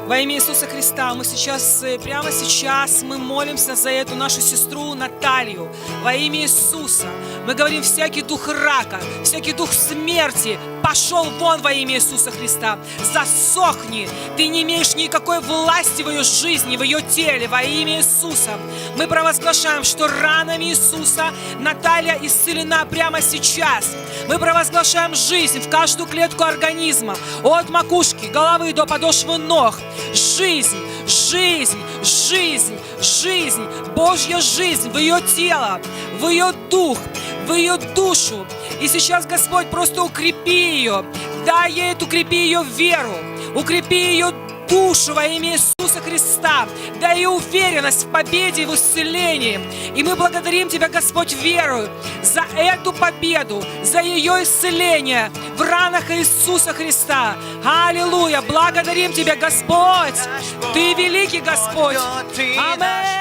Во имя Иисуса Христа мы сейчас, прямо сейчас мы молимся за эту нашу сестру Наталью. Во имя Иисуса мы говорим: всякий дух рака, всякий дух смерти пошел вон во имя Иисуса Христа. Засохни. Ты не имеешь никакой власти в ее жизни, в ее теле. Во имя Иисуса мы провозглашаем, что ранами Иисуса Наталья исцелена прямо сейчас. Мы провозглашаем жизнь в каждую клетку организма, от макушки, головы до подошвы ног. Жизнь, жизнь, жизнь, жизнь, Божья жизнь в ее тело, в ее дух, в ее душу. И сейчас, Господь, просто укрепи ее, дай ей, укрепи ее веру, укрепи ее душу во имя Иисуса Христа, дай ей уверенность в победе и в исцелении. И мы благодарим Тебя, Господь, верою за эту победу, за ее исцеление в ранах Иисуса Христа. Аллилуйя! Благодарим Тебя, Господь! Ты великий Господь! Аминь!